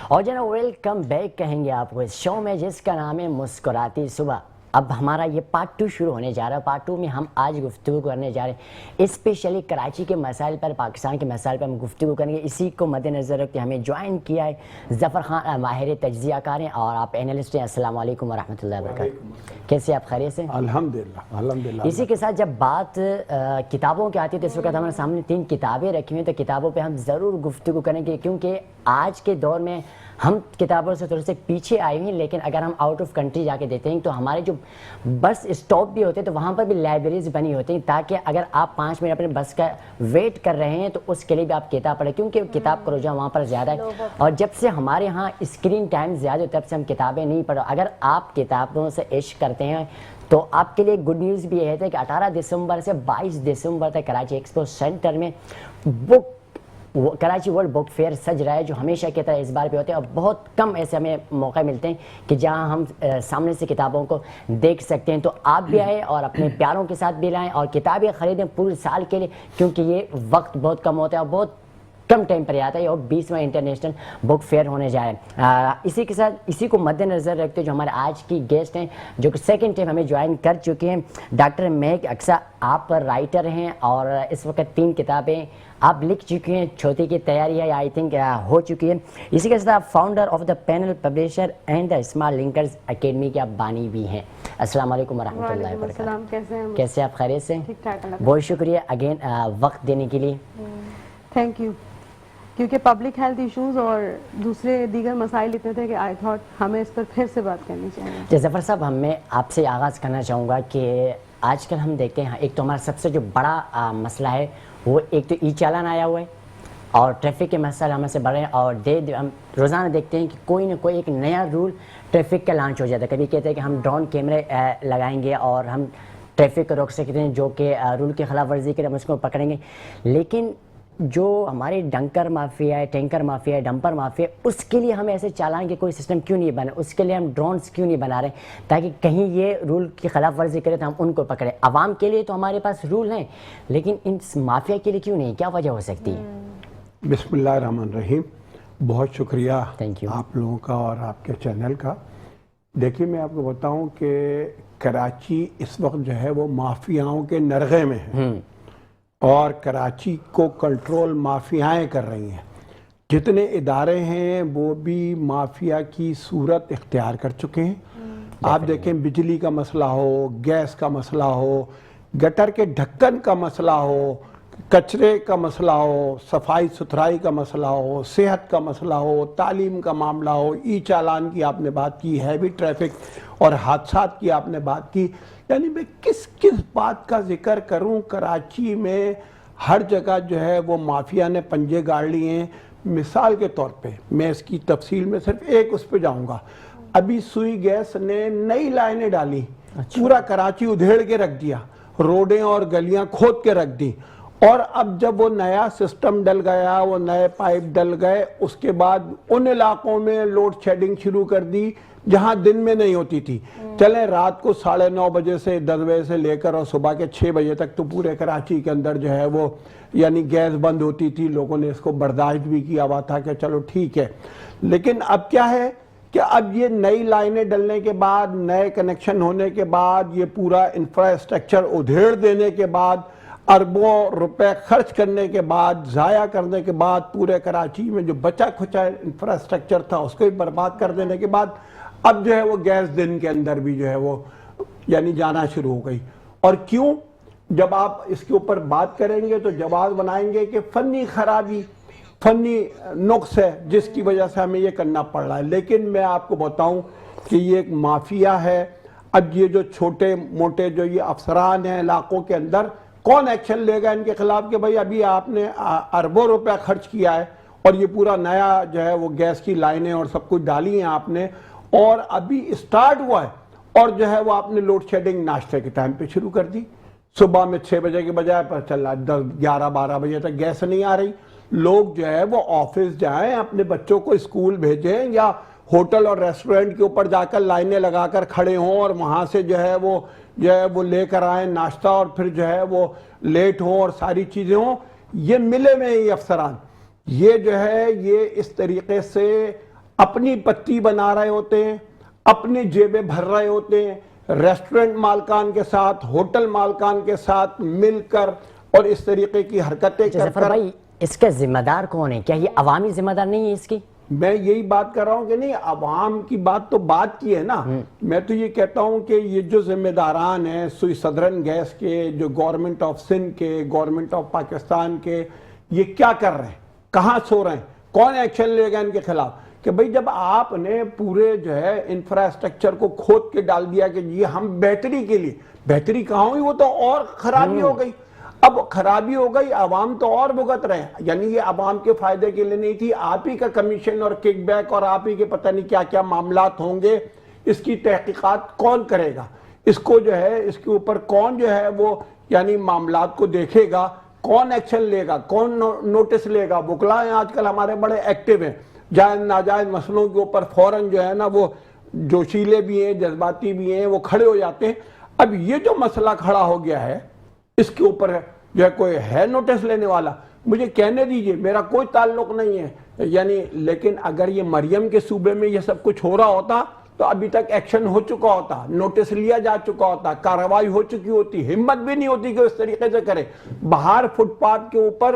اور جو ہے نا ویلکم بیک کہیں گے آپ کو اس شو میں جس کا نام ہے مسکراتی صبح. اب ہمارا یہ پارٹ 2 شروع ہونے جا رہا ہے. پارٹ 2 میں ہم آج گفتگو کرنے جا رہے ہیں اسپیشلی کراچی کے مسائل پر, پاکستان کے مسائل پر ہم گفتگو کریں گے. اسی کو مد نظر رکھتے ہمیں جوائن کیا ہے ظفر خان, ماہر تجزیہ کار ہیں اور آپ اینالسٹ ہیں. السلام علیکم ورحمۃ اللہ وبرکاتہ. کیسے آپ خیریت سے؟ الحمدللہ. اسی کے ساتھ جب بات کتابوں کی آتی ہے تو اس وقت ہمارے سامنے 3 کتابیں رکھی ہوئی ہیں, تو کتابوں پہ ہم ضرور گفتگو کریں گے کیونکہ آج کے دور میں ہم کتابوں سے تھوڑے سے پیچھے آئے ہیں. لیکن اگر ہم آؤٹ آف کنٹری جا کے دیکھتے ہیں تو ہمارے جو بس اسٹاپ بھی ہوتے ہیں تو وہاں پر بھی لائبریریز بنی ہوتی ہیں, تاکہ اگر آپ 5 منٹ اپنے بس کا ویٹ کر رہے ہیں تو اس کے لیے بھی آپ کتاب پڑھیں, کیونکہ کتاب کا رجحان وہاں پر زیادہ ہے. اور جب سے ہمارے ہاں اسکرین ٹائم زیادہ تب سے ہم کتابیں نہیں پڑھو. اگر آپ کتابوں سے عشق کرتے ہیں تو آپ کے لیے گڈ نیوز بھی یہ ہے کہ 18 دسمبر سے 22 دسمبر تک کراچی ایکسپو سینٹر میں کراچی ورلڈ بک فیئر سج رہا ہے, جو ہمیشہ کی طرح اس بار پہ ہوتے ہیں. اور بہت کم ایسے ہمیں موقع ملتے ہیں کہ جہاں ہم سامنے سے کتابوں کو دیکھ سکتے ہیں. تو آپ بھی آئیں اور اپنے پیاروں کے ساتھ بھی لائیں اور کتابیں خریدیں پورے سال کے لیے, کیونکہ یہ وقت بہت کم ہوتا ہے اور بہت کم ٹائم پر آتا ہے. اور 20واں انٹرنیشنل بک فیئر ہونے جا رہا ہے. اسی کے ساتھ اسی کو مد نظر رکھتے جو ہمارے آج کی گیسٹ ہیں, جو کہ سیکنڈ ٹائم ہمیں جوائن کر چکے ہیں, ڈاکٹر مہک اقصیٰ. آپ رائٹر ہیں اور اس وقت 3 کتابیں آپ لکھ چکی ہیں, چوتھی کی تیاری ہے آئی تھنک ہو چکی ہے. اسی کے ساتھ آپ founder of the panel publisher and the smart linkers academy کے آپ بانی بھی ہیں. السلام علیکم ورحمۃ اللہ وبرکاتہ. کیسے آپ خیریت سے؟ بہت شکریہ اگین وقت دینے کے لیے. Thank you. کیونکہ پبلک ہیلتھ ایشوز اور دوسرے دیگر مسائل اتنے تھے کہ آئی تھاٹ ہمیں اس پر پھر سے بات کرنی چاہیے. ظفر صاحب, میں آپ سے آغاز کرنا چاہوں گا کہ آج کل ہم دیکھتے ہیں ایک تو ہمارا سب سے جو بڑا مسئلہ ہے وہ ایک تو ای چالان آیا ہوا ہے اور ٹریفک کے مسئلہ ہمیں سے بڑھے ہیں. اور ہم روزانہ دیکھتے ہیں کہ کوئی نہ کوئی ایک نیا رول ٹریفک کا لانچ ہو جاتا ہے. کبھی کہتے ہیں کہ ہم ڈرون کیمرے لگائیں گے اور ہم ٹریفک کو روک سکتے ہیں, جو کہ رول کی خلاف ورزی کرے ہم اس کو پکڑیں گے. لیکن جو ہمارے ڈنکر مافیا ہے, ٹینکر مافیا ہے, ڈمپر مافیا ہے, اس کے لیے ہمیں ایسے چالان کے کوئی سسٹم کیوں نہیں بنا, اس کے لیے ہم ڈرونز کیوں نہیں بنا رہے تاکہ کہیں یہ رول کی خلاف ورزی کرے تو ہم ان کو پکڑیں. عوام کے لیے تو ہمارے پاس رول ہیں لیکن ان مافیا کے لیے کیوں نہیں, کیا وجہ ہو سکتی ہے؟ بسم اللہ الرحمن الرحیم. بہت شکریہ آپ لوگوں کا اور آپ کے چینل کا. دیکھیے میں آپ کو بتاؤں کہ کراچی اس وقت جو ہے وہ مافیاؤں کے نرغے میں ہے اور کراچی کو کنٹرول مافیائیں کر رہی ہیں. جتنے ادارے ہیں وہ بھی مافیا کی صورت اختیار کر چکے ہیں. آپ دیکھیں بجلی کا مسئلہ ہو, گیس کا مسئلہ ہو, گٹر کے ڈھکن کا مسئلہ ہو, کچرے کا مسئلہ ہو, صفائی ستھرائی کا مسئلہ ہو, صحت کا مسئلہ ہو, تعلیم کا معاملہ ہو, ای چالان کی آپ نے بات کی, ہیوی ٹریفک اور حادثات کی آپ نے بات کی. یعنی میں کس بات کا ذکر کروں, کراچی میں ہر جگہ جو ہے وہ مافیا نے پنجے گاڑ لیے ہیں. مثال کے طور پہ میں اس کی تفصیل میں صرف ایک اس پہ جاؤں گا. ابھی سوئی گیس نے نئی لائنیں ڈالی, پورا کراچی ادھیڑ کے رکھ دیا, روڈیں اور گلیاں کھود کے رکھ دی. اور اب جب وہ نیا سسٹم ڈل گیا, وہ نئے پائپ ڈل گئے, اس کے بعد ان علاقوں میں لوڈ شیڈنگ شروع کر دی جہاں دن میں نہیں ہوتی تھی. چلیں رات کو 9:30 بجے سے 10 بجے سے لے کر اور صبح کے 6 بجے تک تو پورے کراچی کے اندر جو ہے وہ یعنی گیس بند ہوتی تھی. لوگوں نے اس کو برداشت بھی کیا ہوا تھا کہ چلو ٹھیک ہے. لیکن اب کیا ہے کہ اب یہ نئی لائنیں ڈلنے کے بعد, نئے کنیکشن ہونے کے بعد, یہ پورا انفراسٹرکچر ادھیڑ دینے کے بعد, اربوں روپے خرچ کرنے کے بعد, ضائع کرنے کے بعد, پورے کراچی میں جو بچا کھچا انفراسٹرکچر تھا اس کو بھی برباد کر دینے کے بعد اب جو ہے وہ گیس دن کے اندر بھی جو ہے وہ یعنی جانا شروع ہو گئی. اور کیوں؟ جب آپ اس کے اوپر بات کریں گے تو جواز بنائیں گے کہ فنی خرابی, فنی نقص ہے جس کی وجہ سے ہمیں یہ کرنا پڑ رہا ہے. لیکن میں آپ کو بتاؤں کہ یہ ایک مافیا ہے. اب یہ جو چھوٹے موٹے جو یہ افسران ہیں علاقوں کے اندر, کون ایکشن لے گا ان کے خلاف کہ بھئی ابھی آپ نے اربوں روپے خرچ کیا ہے اور یہ پورا نیا جو ہے وہ گیس کی لائنیں اور سب کچھ ڈالی ہیں آپ نے, اور ابھی اسٹارٹ ہوا ہے اور جو ہے وہ آپ نے لوڈ شیڈنگ ناشتے کے ٹائم پہ شروع کر دی. صبح میں 6 بجے کے بجائے پر چل رہا 10, 11, 12 بجے تک گیس نہیں آ رہی. لوگ جو ہے وہ آفس جائیں, اپنے بچوں کو اسکول بھیجیں یا ہوٹل اور ریسٹورنٹ کے اوپر جا کر لائنیں لگا کر کھڑے ہوں اور وہاں سے جو ہے وہ لے کر آئیں ناشتہ اور پھر جو ہے وہ لیٹ ہوں اور ساری چیزیں ہوں. یہ ملے میں یہ افسران یہ جو ہے یہ اس طریقے سے اپنی پتی بنا رہے ہوتے ہیں، اپنی جیبیں بھر رہے ہوتے ہیں، ریسٹورنٹ مالکان کے ساتھ، ہوٹل مالکان کے ساتھ مل کر اور اس طریقے کی حرکتیں کر ظفر کر. بھائی اس کا ذمہ دار کون ہے؟ کیا یہ عوامی ذمہ دار نہیں ہے اس کی؟ میں یہی بات کر رہا ہوں کہ نہیں، عوام کی بات تو بات کی ہے نا. میں تو یہ کہتا ہوں کہ یہ جو ذمہ داران ہیں سوئی سدرن گیس کے، جو گورنمنٹ آف سندھ کے، گورنمنٹ آف پاکستان کے، یہ کیا کر رہے ہیں، کہاں سو رہے ہیں، کون ایکشن لے گا ان کے خلاف؟ کہ بھئی جب آپ نے پورے جو ہے انفراسٹرکچر کو کھود کے ڈال دیا کہ یہ ہم بہتری کے لیے، بہتری کہاں ہوئی، وہ تو اور خرابی ہو گئی. اب خرابی ہو گئی، عوام تو اور بھگت رہے ہیں. یعنی یہ عوام کے فائدے کے لیے نہیں تھی. آپ ہی کا کمیشن اور کک بیک اور آپ ہی کے پتہ نہیں کیا کیا معاملات ہوں گے. اس کی تحقیقات کون کرے گا؟ اس کو جو ہے اس کے اوپر کون جو ہے وہ یعنی معاملات کو دیکھے گا؟ کون ایکشن لے گا؟ کون نوٹس لے گا؟ وکلا ہیں آج کل ہمارے بڑے ایکٹیو ہیں، جائز ناجائز مسئلوں کے اوپر فوراً جو ہے نا وہ جوشیلے بھی ہیں، جذباتی بھی ہیں، وہ کھڑے ہو جاتے ہیں. اب یہ جو مسئلہ کھڑا ہو گیا ہے اس کے اوپر جو ہے کوئی ہے نوٹس لینے والا؟ مجھے کہنے دیجئے، میرا کوئی تعلق نہیں ہے یعنی. لیکن اگر یہ مریم کے صوبے میں یہ سب کچھ ہو رہا ہوتا تو ابھی تک ایکشن ہو چکا ہوتا، نوٹس لیا جا چکا ہوتا، کارروائی ہو چکی ہوتی. ہمت بھی نہیں ہوتی کہ اس طریقے سے کرے. باہر فٹ پاتھ کے اوپر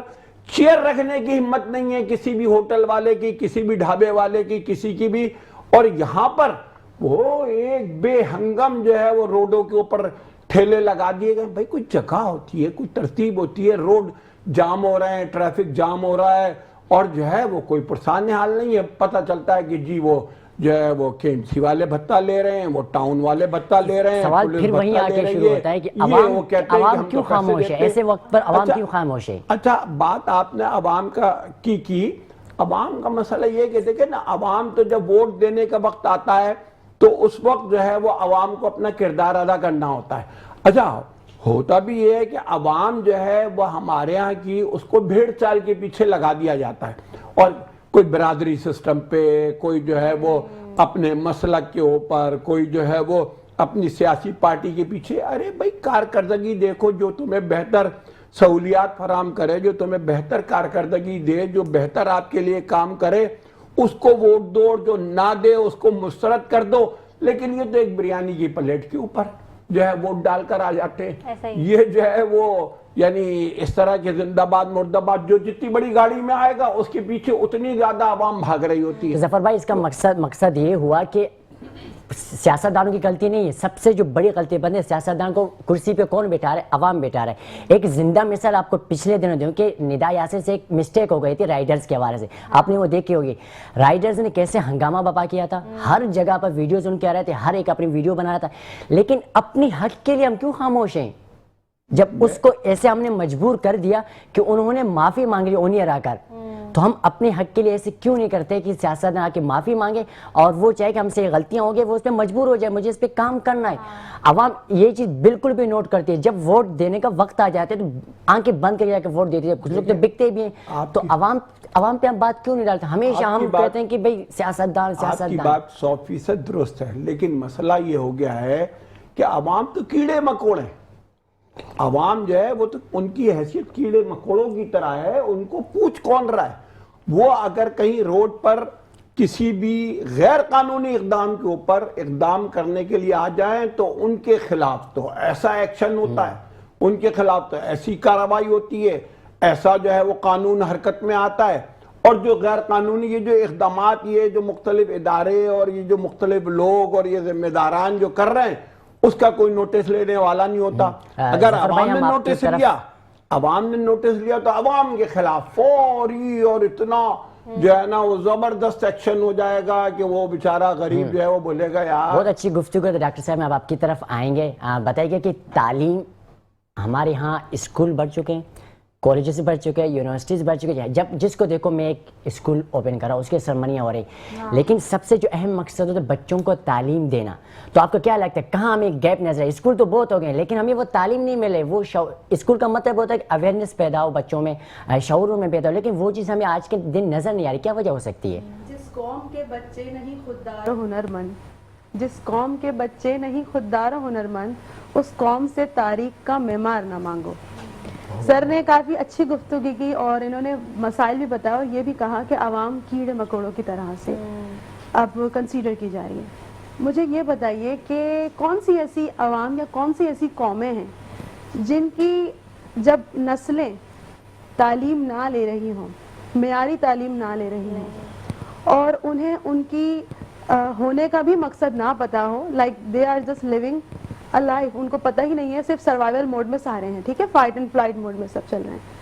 چیئر رکھنے کی ہمت نہیں ہے کسی بھی ہوٹل والے کی، کسی بھی ڈھابے والے کی، کسی کی بھی. اور یہاں پر وہ ایک بے ہنگم جو ہے وہ روڈوں کے اوپر ٹھیلے لگا دیے گئے. بھائی کوئی جگہ ہوتی ہے، کوئی ترتیب ہوتی ہے. روڈ جام ہو رہے ہیں، ٹریفک جام ہو رہا ہے اور جو ہے وہ کوئی پرسان حال نہیں ہے. پتہ چلتا ہے کہ جی وہ جو ہے وہ KMC والے بھتہ لے رہے ہیں، وہ ٹاؤن والے بھتہ لے رہے ہیں. سوال پھر وہیں آ کے شروع ہوتا ہے کہ عوام کیوں خاموش ہے؟ ایسے وقت پر عوام کیوں خاموش ہے؟ اچھا بات آپ نے عوام کا کی عوام کا مسئلہ یہ کہ دیکھیں نا، عوام تو جب ووٹ دینے کا وقت آتا ہے تو اس وقت جو ہے وہ عوام کو اپنا کردار ادا کرنا ہوتا ہے. اچھا ہوتا بھی یہ ہے کہ عوام جو ہے وہ ہمارے ہاں کی اس کو بھیڑ چال کے پیچھے لگا دیا جاتا ہے. اور کوئی برادری سسٹم پہ، کوئی جو ہے وہ اپنے مسلک کے اوپر، کوئی جو ہے وہ اپنی سیاسی پارٹی کے پیچھے. ارے بھائی کارکردگی دیکھو، جو تمہیں بہتر سہولیات فراہم کرے، جو تمہیں بہتر کارکردگی دے، جو بہتر آپ کے لیے کام کرے، اس کو ووٹ دو، اور جو نہ دے اس کو مسترد کر دو. لیکن یہ تو ایک بریانی کی پلیٹ کے اوپر جو ہے ووٹ ڈال کر آ جاتے ہیں. یہ جو ہے وہ یعنی اس طرح کے زندہ باد مردہ باد، جو جتنی بڑی گاڑی میں آئے گا اس کے پیچھے اتنی زیادہ عوام بھاگ رہی ہوتی ہے. ظفر بھائی اس کا مقصد یہ ہوا کہ سیاستدانوں کی غلطی نہیں ہے. سب سے جو بڑی غلطی بند ہے، سیاستدان کو کرسی پہ کون بیٹھا رہا ہے؟ عوام بیٹھا رہا ہے. ایک زندہ مثال آپ کو پچھلے دنوں دوں کہ ندا یاسر سے ایک مسٹیک ہو گئی تھی رائڈرز کے حوالے سے. آپ نے وہ دیکھی ہوگی رائڈرز نے کیسے ہنگامہ بپا کیا تھا. ہر جگہ پر ویڈیوز ان کے آ رہے تھے، ہر ایک اپنی ویڈیو بنا رہا تھا. لیکن اپنی حق کے لیے ہم کیوں خاموش ہیں جب اس کو ایسے ہم نے مجبور کر دیا کہ انہوں نے معافی مانگ لی اونی ہرا کر؟ تو ہم اپنے حق کے لیے ایسے کیوں نہیں کرتے کہ سیاستدان آ کے معافی مانگے اور وہ چاہے کہ ہم سے غلطیاں ہوں گے، وہ اس پہ مجبور ہو جائے، مجھے اس پہ کام کرنا ہے. عوام یہ چیز بالکل بھی نوٹ کرتی ہے. جب ووٹ دینے کا وقت آ جاتا ہے تو آنکھیں بند کر جا کے ووٹ دیتی ہے. کچھ لوگ تو بکتے بھی ہیں. تو عوام پہ ہم بات کیوں نہیں ڈالتے؟ ہمیشہ ہم کہتے ہیں کہ بھئی سیاستدان. آپ کی بات 100% درست ہے، لیکن مسئلہ یہ ہو گیا ہے کہ عوام تو کیڑے مکوڑے. عوام جو ہے وہ تو ان کی حیثیت کیڑے مکوڑوں کی طرح ہے. ان کو پوچھ کون رہا ہے؟ وہ اگر کہیں روڈ پر کسی بھی غیر قانونی اقدام کے اوپر اقدام کرنے کے لیے آ جائیں تو ان کے خلاف تو ایسا ایکشن ہوتا ہے، ان کے خلاف تو ایسی کارروائی ہوتی ہے، ایسا جو ہے وہ قانون حرکت میں آتا ہے. اور جو غیر قانونی یہ جو اقدامات، یہ جو مختلف ادارے اور یہ جو مختلف لوگ اور یہ ذمہ داران جو کر رہے ہیں، اس کا کوئی نوٹس لینے والا نہیں ہوتا. اگر عوام نے نوٹس لیا تو عوام کے خلاف فوری اور اتنا جو ہے نا وہ زبردست ایکشن ہو جائے گا کہ وہ بیچارہ غریب جو ہے وہ بولے گا یار. بہت اچھی گفتگو ہے. ڈاکٹر صاحب میں اب آپ کی طرف آئیں گے. بتائیے کہ تعلیم ہمارے ہاں اسکول بڑھ چکے ہیں، کالجز بڑھ چکے ہیں، یونیورسٹیز بڑھ چکے ہیں. جب جس کو دیکھو میں ایک اسکول اوپن کرا، اس کے سرمنیاں ہو رہی. لیکن سب سے جو اہم مقصد ہوتا ہے بچوں کو تعلیم دینا. تو آپ کو کیا لگتا ہے کہاں ہمیں گیپ نظر ہے؟ اسکول تو بہت ہو گئے لیکن ہمیں وہ تعلیم نہیں ملے. وہ اسکول کا مطلب ہوتا ہے کہ اویئرنیس پیدا ہو بچوں میں، شعور میں پیدا ہو، لیکن وہ چیز ہمیں آج کے دن نظر نہیں آ رہی. کیا وجہ ہو سکتی ہے؟ جس قوم کے بچے نہیں خوددار و ہنرمند، جس قوم کے بچے نہیں خوددار و ہنرمند، اس قوم سے تاریخ کا معمار نہ مانگو. سر نے کافی اچھی گفتگو کی اور انہوں نے مسائل بھی بتایا اور یہ بھی کہا کہ عوام کیڑے مکوڑوں کی طرح سے اب کنسیڈر کی جا رہی ہے. مجھے یہ بتائیے کہ کون سی ایسی عوام یا کون سی ایسی قومیں ہیں جن کی جب نسلیں تعلیم نہ لے رہی ہوں, معیاری تعلیم نہ لے رہی ہوں, اور انہیں ان کی ہونے کا بھی مقصد نہ پتا ہو, like they are just living a life, ان کو پتہ ہی نہیں ہے, صرف سروائیول موڈ میں سارے ہیں, ٹھیک ہے, فائٹ اینڈ فلائٹ موڈ میں سب چل رہے ہیں,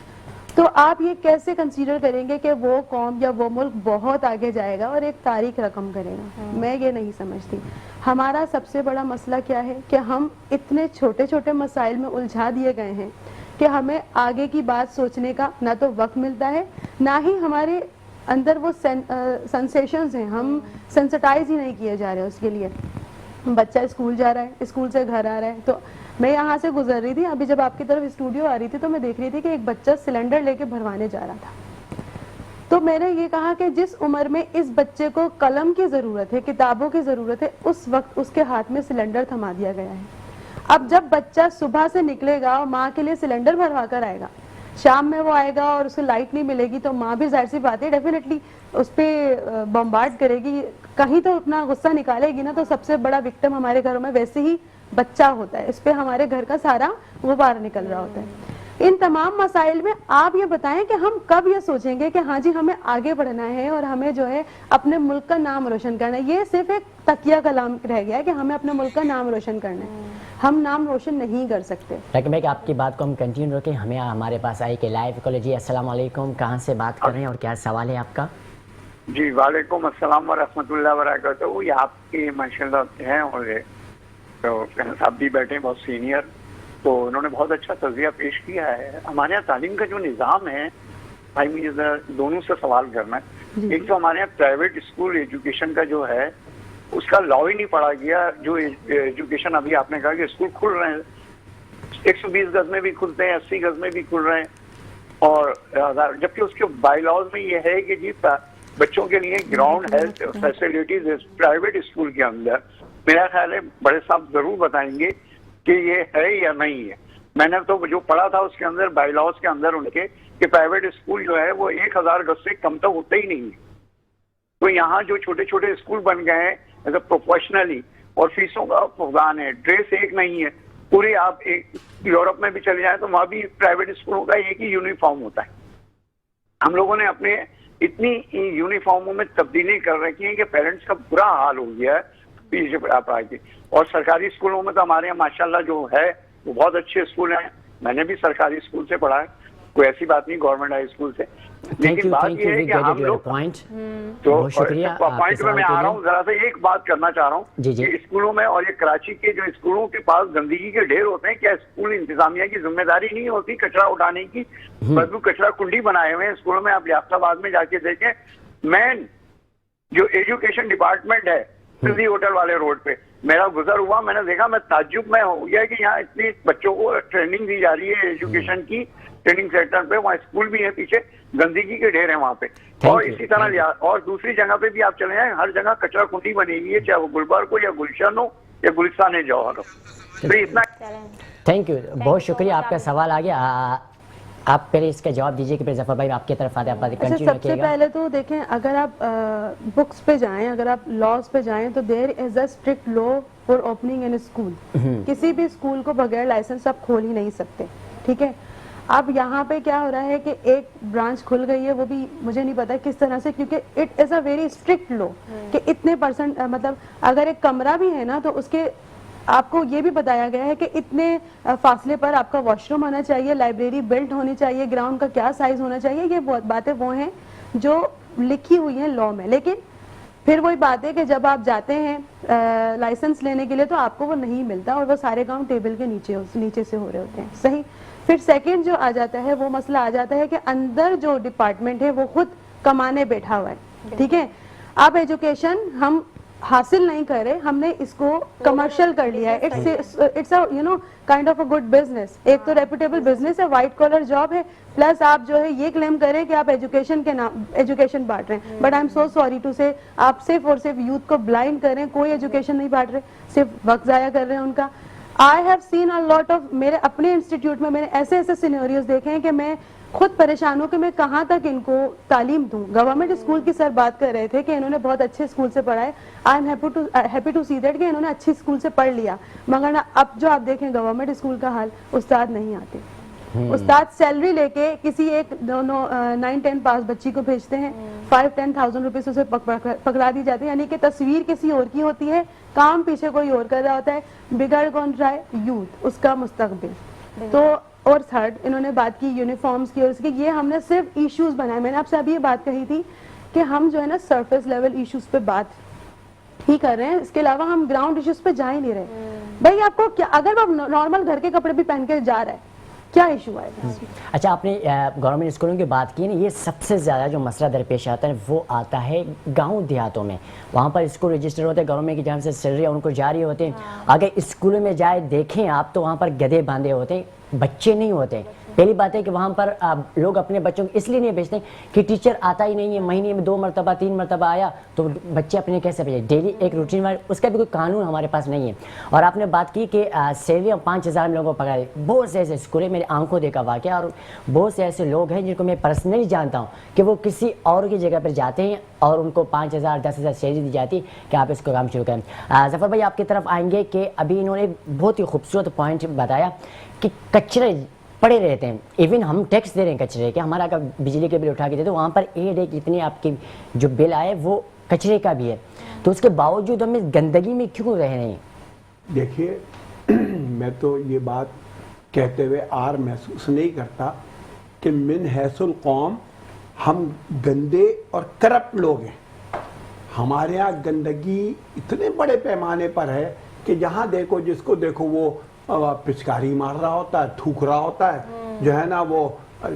تو آپ یہ کیسے کنسیڈر کریں گے کہ وہ قوم یا وہ ملک بہت آگے جائے گا اور ایک تاریخ رقم کرے گا؟ میں یہ نہیں سمجھتی. ہمارا سب سے بڑا مسئلہ کیا ہے کہ ہم اتنے چھوٹے چھوٹے مسائل میں الجھا دیے گئے ہیں کہ ہمیں آگے کی بات سوچنے کا نہ تو وقت ملتا ہے, نہ ہی ہمارے اندر وہ سینسیشنز ہیں, ہم سینسٹائز ہی نہیں کیے جا رہے اس کے لیے. بچہ اسکول جا رہا ہے, اسکول سے گھر آ رہا ہے, تو میں یہاں سے گزر رہی تھی ابھی جب آپ کی طرف اسٹوڈیو آ رہی تھی تو میں دیکھ رہی تھی کہ ایک بچہ سلنڈر لے کے بھروانے جا رہا تھا. تو میں نے یہ کہا کہ جس عمر میں اس بچے کو قلم کی ضرورت ہے, کتابوں کی ضرورت ہے, اس وقت اس کے ہاتھ میں سلنڈر تھما دیا گیا ہے. اب جب بچہ صبح سے نکلے گا اور ماں کے لیے سلنڈر بھروا کر آئے گا, شام میں وہ آئے گا اور اسے لائٹ نہیں ملے گی, تو ماں بھی ظاہر سی بات ہے ڈیفینیٹلی اس پہ بمبارڈ کرے گی, کہیں تو اپنا غصہ نکالے گی نا. تو سب سے بڑا وکٹم ہمارے گھروں میں ویسے ہی بچہ ہوتا ہے, اس پہ ہمارے گھر کا سارا غبار نکل رہا ہوتا ہے. ان تمام مسائل میں آپ یہ بتائیں کہ ہم کب یہ سوچیں گے کہ ہاں جی ہمیں آگے بڑھنا ہے اور ہمیں جو ہے اپنے ملک کا نام روشن کرنا ہے. یہ صرف ایک تکیہ کلام رہ گیا ہے کہ ہمیں اپنے ملک کا نام روشن کرنا ہے, ہم نام روشن نہیں کر سکتے. لیکن میں کہ آپ کی بات کو ہم کنٹینیو رکھیں, ہمیں ہمارے پاس آئی کہ لائیو کالر. جی السلام علیکم, کہاں سے بات کر رہے ہیں اور کیا سوال ہے آپ کا؟ جی وعلیکم السلام ورحمۃ اللہ وبرکاتہ. یہ آپ کے ماشاء اللہ ہیں اور صاحب بھی بیٹھے ہیں بہت سینئر, تو انہوں نے بہت اچھا تجزیہ پیش کیا ہے. ہمارے یہاں تعلیم کا جو نظام ہے, بھائی مجھے دونوں سے سوال کرنا ہے. ایک تو ہمارے یہاں پرائیویٹ اسکول ایجوکیشن کا جو ہے اس کا لا ہی نہیں پڑھا گیا. جو ایجوکیشن ابھی آپ نے کہا کہ اسکول کھل رہے ہیں, 120 گز میں بھی کھلتے ہیں, 80 گز میں بھی کھل رہے ہیں, اور جبکہ اس کے بائی لاز میں یہ ہے کہ جی بچوں کے لیے ground health facilities private school کے اندر, میرا خیال ہے بڑے صاحب ضرور بتائیں گے کہ یہ ہے یا نہیں ہے. میں نے تو جو پڑھا تھا اس کے اندر بائی لاز کے اندر ان کے کہ پرائیویٹ اسکول جو ہے وہ 1000 گز سے کم تو ہوتا ہی نہیں ہے. تو یہاں جو چھوٹے چھوٹے اسکول بن گئے ہیں ایز اے پروفیشنلی, اور فیسوں کا فقدان ہے, ڈریس ایک نہیں ہے پوری. آپ یورپ میں بھی چلے جائیں تو وہاں بھی پرائیویٹ اسکولوں کا ایک ہی یونیفارم ہوتا ہے. ہم لوگوں نے اپنے اتنی یونیفارموں میں تبدیلی کر رکھی ہیں کہ پیرنٹس کا برا حال ہو گیا ہے پیچھے پڑھا کے. اور سرکاری اسکولوں میں تو ہمارے یہاں ماشاءاللہ جو ہے وہ بہت اچھے اسکول ہیں. میں نے بھی سرکاری اسکول سے پڑھا ہے, کوئی ایسی بات نہیں گورنمنٹ ہائی اسکول سے. لیکن بات یہ ہے کہ ہم لوگ تو پوائنٹ میں آ رہا ہوں, ذرا سا ایک بات کرنا چاہ رہا ہوں کہ اسکولوں میں, اور یہ کراچی کے جو اسکولوں کے پاس گندگی کے ڈھیر ہوتے ہیں, کیا اسکول انتظامیہ کی ذمہ داری نہیں ہوتی کچرا اٹھانے کی؟ بدبو کچرا کنڈی بنائے ہوئے ہیں اسکولوں میں. آپ یافتہ آباد میں جا کے دیکھیں, مین جو ایجوکیشن ڈپارٹمنٹ ہے سندھی ہوٹل والے روڈ پہ, میرا گزر ہوا, میں نے دیکھا, میں تعجب میں ہو گیا کہ یہاں اتنی بچوں کو ٹریننگ دی جا رہی ہے ایجوکیشن کی, ٹریننگ سینٹر پہ, وہاں اسکول بھی ہے پیچھے, گندگی کے ڈھیر ہیں وہاں پہ. اور اسی طرح اور دوسری جگہ پہ بھی آپ چلے جائیں, ہر جگہ کچرا کنڈی بنی ہوئی ہے, چاہے وہ گلبرگ ہو یا گلشن ہو یا گلستان جوہر ہو. تو اتنا. تھینک یو, بہت شکریہ. آپ کا سوال آ گیا, آپ پہلے اس کا جواب دیجیے کہ پھر ظفر بھائی آپ کی طرف آتے ہیں. سب سے پہلے تو دیکھیں, اگر آپ بکس پہ جائیں, اگر آپ لاز پہ جائیں تو there is a strict law for opening an school. کسی بھی اسکول کو بغیر لائسنس آپ کھول ہی نہیں سکتے, ٹھیک ہے. اب یہاں پہ کیا ہو رہا ہے کہ ایک برانچ کھل گئی ہے, وہ بھی مجھے نہیں پتا کس طرح سے, کیونکہ it is a very strict law کہ اتنے پرسنٹ, مطلب اگر ایک کمرہ بھی ہے نا تو اس کے آپ کو یہ بھی بتایا گیا ہے کہ اتنے فاصلے پر آپ کا واش روم ہونا چاہیے, لائبریری بلٹ ہونی چاہیے, گراؤنڈ کا کیا سائز ہونا چاہیے. یہ باتیں وہ ہیں جو لکھی ہوئی ہیں لا میں. لیکن پھر وہی بات ہے کہ جب آپ جاتے ہیں لائسنس لینے کے لیے تو آپ کو وہ نہیں ملتا, اور وہ سارے کام ٹیبل کے نیچے سے ہو رہے ہوتے ہیں. صحیح. پھر سیکنڈ جو آ جاتا ہے وہ مسئلہ آ جاتا ہے کہ اندر جو ڈپارٹمنٹ ہے وہ خود کمانے بیٹھا ہوا ہے, ٹھیک ہے. اب ایجوکیشن ہم حاصل نہیں کر رہے, ہم نے اس کو کمرشل کر لیا ہے. It's kind of a good business. ایک تو ریپوٹیبل بزنس ہے, وائٹ کالر جاب ہے, پلس آپ جو ہے یہ کلیم کریں کہ آپ ایجوکیشن کے نام ایجوکیشن بانٹ رہے ہیں. But I am so sorry to say, آپ صرف اور صرف یوتھ کو بلائنڈ کر رہے ہیں, کوئی ایجوکیشن نہیں بانٹ رہے, صرف وقت ضائع کر رہے ہیں ان کا. I have seen a lot of, میرے اپنے انسٹیٹیوٹ میں میں نے ایسے سینیریوز دیکھے ہیں کہ میں خود پریشان ہوں کہ میں کہاں تک ان کو تعلیم دوں. گورنمنٹ اسکول کی سر بات کر رہے تھے کہ انہوں نے بہت اچھے اسکول سے پڑھا ہے. I am happy to see that کہ انہوں نے اچھی اسکول سے پڑھ لیا, مگر اب جو آپ دیکھیں گورنمنٹ اسکول کا حال, استاد نہیں آتے. استاد سیلری لے کے کسی ایک 9-10 پاس بچی کو بھیجتے ہیں, 5-10,000 روپیز اسے پکڑا دی جاتی ہے. یعنی کہ تصویر کسی اور کی ہوتی ہے, کام پیچھے کوئی اور کر رہا ہوتا ہے. بگڑ کون رہا ہے؟ یوتھ, اس کا مستقبل. تو اور تھرڈ انہوں نے بات کی یونیفارمز کی, اور اس کی یہ ہم نے صرف ایشوز بنائے. میں نے آپ سے ابھی یہ بات کہی تھی کہ ہم جو ہے نا سرفیس لیول ایشوز پہ بات ہی کر رہے ہیں, اس کے علاوہ ہم گراؤنڈ ایشوز پہ جا ہی نہیں رہے. بھائی آپ کو کیا, اگر وہ نارمل گھر کے کپڑے بھی پہن کے جا رہا ہے, کیا ایشو آئے گا؟ اچھا, آپ نے گورنمنٹ اسکولوں کی بات کی نا, یہ سب سے زیادہ جو مسئلہ درپیش آتا ہے وہ آتا ہے گاؤں دیہاتوں میں. وہاں پر اسکول رجسٹر ہوتے ہیں, گورنمنٹ کی جانب سے سیلری ان کو جاری ہوتے ہیں. اگر اسکولوں میں جائے دیکھیں آپ تو وہاں پر گدھے باندھے ہوتے ہیں, بچے نہیں ہوتے. پہلی بات ہے کہ وہاں پر لوگ اپنے بچوں کو اس لیے نہیں بھیجتے کہ ٹیچر آتا ہی نہیں ہے, مہینے میں 2 مرتبہ 3 مرتبہ آیا تو بچے اپنے کیسے بھیجے, ڈیلی ایک روٹین میں, اس کا بھی کوئی قانون ہمارے پاس نہیں ہے. اور آپ نے بات کی کہ سیلری 5,000 میں لوگوں کو پکڑا. بہت سے ایسے اسکول ہیں, میرے آنکھوں دیکھا واقعہ, اور بہت سے ایسے لوگ ہیں جن کو میں پرسنلی جانتا ہوں کہ وہ کسی اور کی جگہ پر جاتے ہیں اور ان کو 5,000 10,000 سیلری دی جاتی ہے کہ آپ اس کو کام شروع کریں. ظفر بھائی آپ کی طرف آئیں گے کہ ابھی انہوں نے بہت ہی خوبصورت پوائنٹ بتایا کہ کچرے پڑے رہتے ہیں. ایون ہم ٹیکس دے رہے ہیں کچرے کے, ہمارا اگر بجلی کے بل اٹھا کے دے تو وہاں پر ایک اتنی آپ کی جو بل آئے وہ کچرے کا بھی ہے, تو اس کے باوجود ہم گندگی میں کیوں رہ رہے ہیں؟ دیکھیے, میں تو یہ بات کہتے ہوئے آر محسوس نہیں کرتا کہ من حیث القوم ہم گندے اور کرپٹ لوگ ہیں. ہمارے ہاں گندگی اتنے بڑے پیمانے پر ہے کہ جہاں دیکھو جس کو دیکھو وہ پچکاری مار رہا ہوتا ہے, تھوک رہا ہوتا ہے, جو ہے نا وہ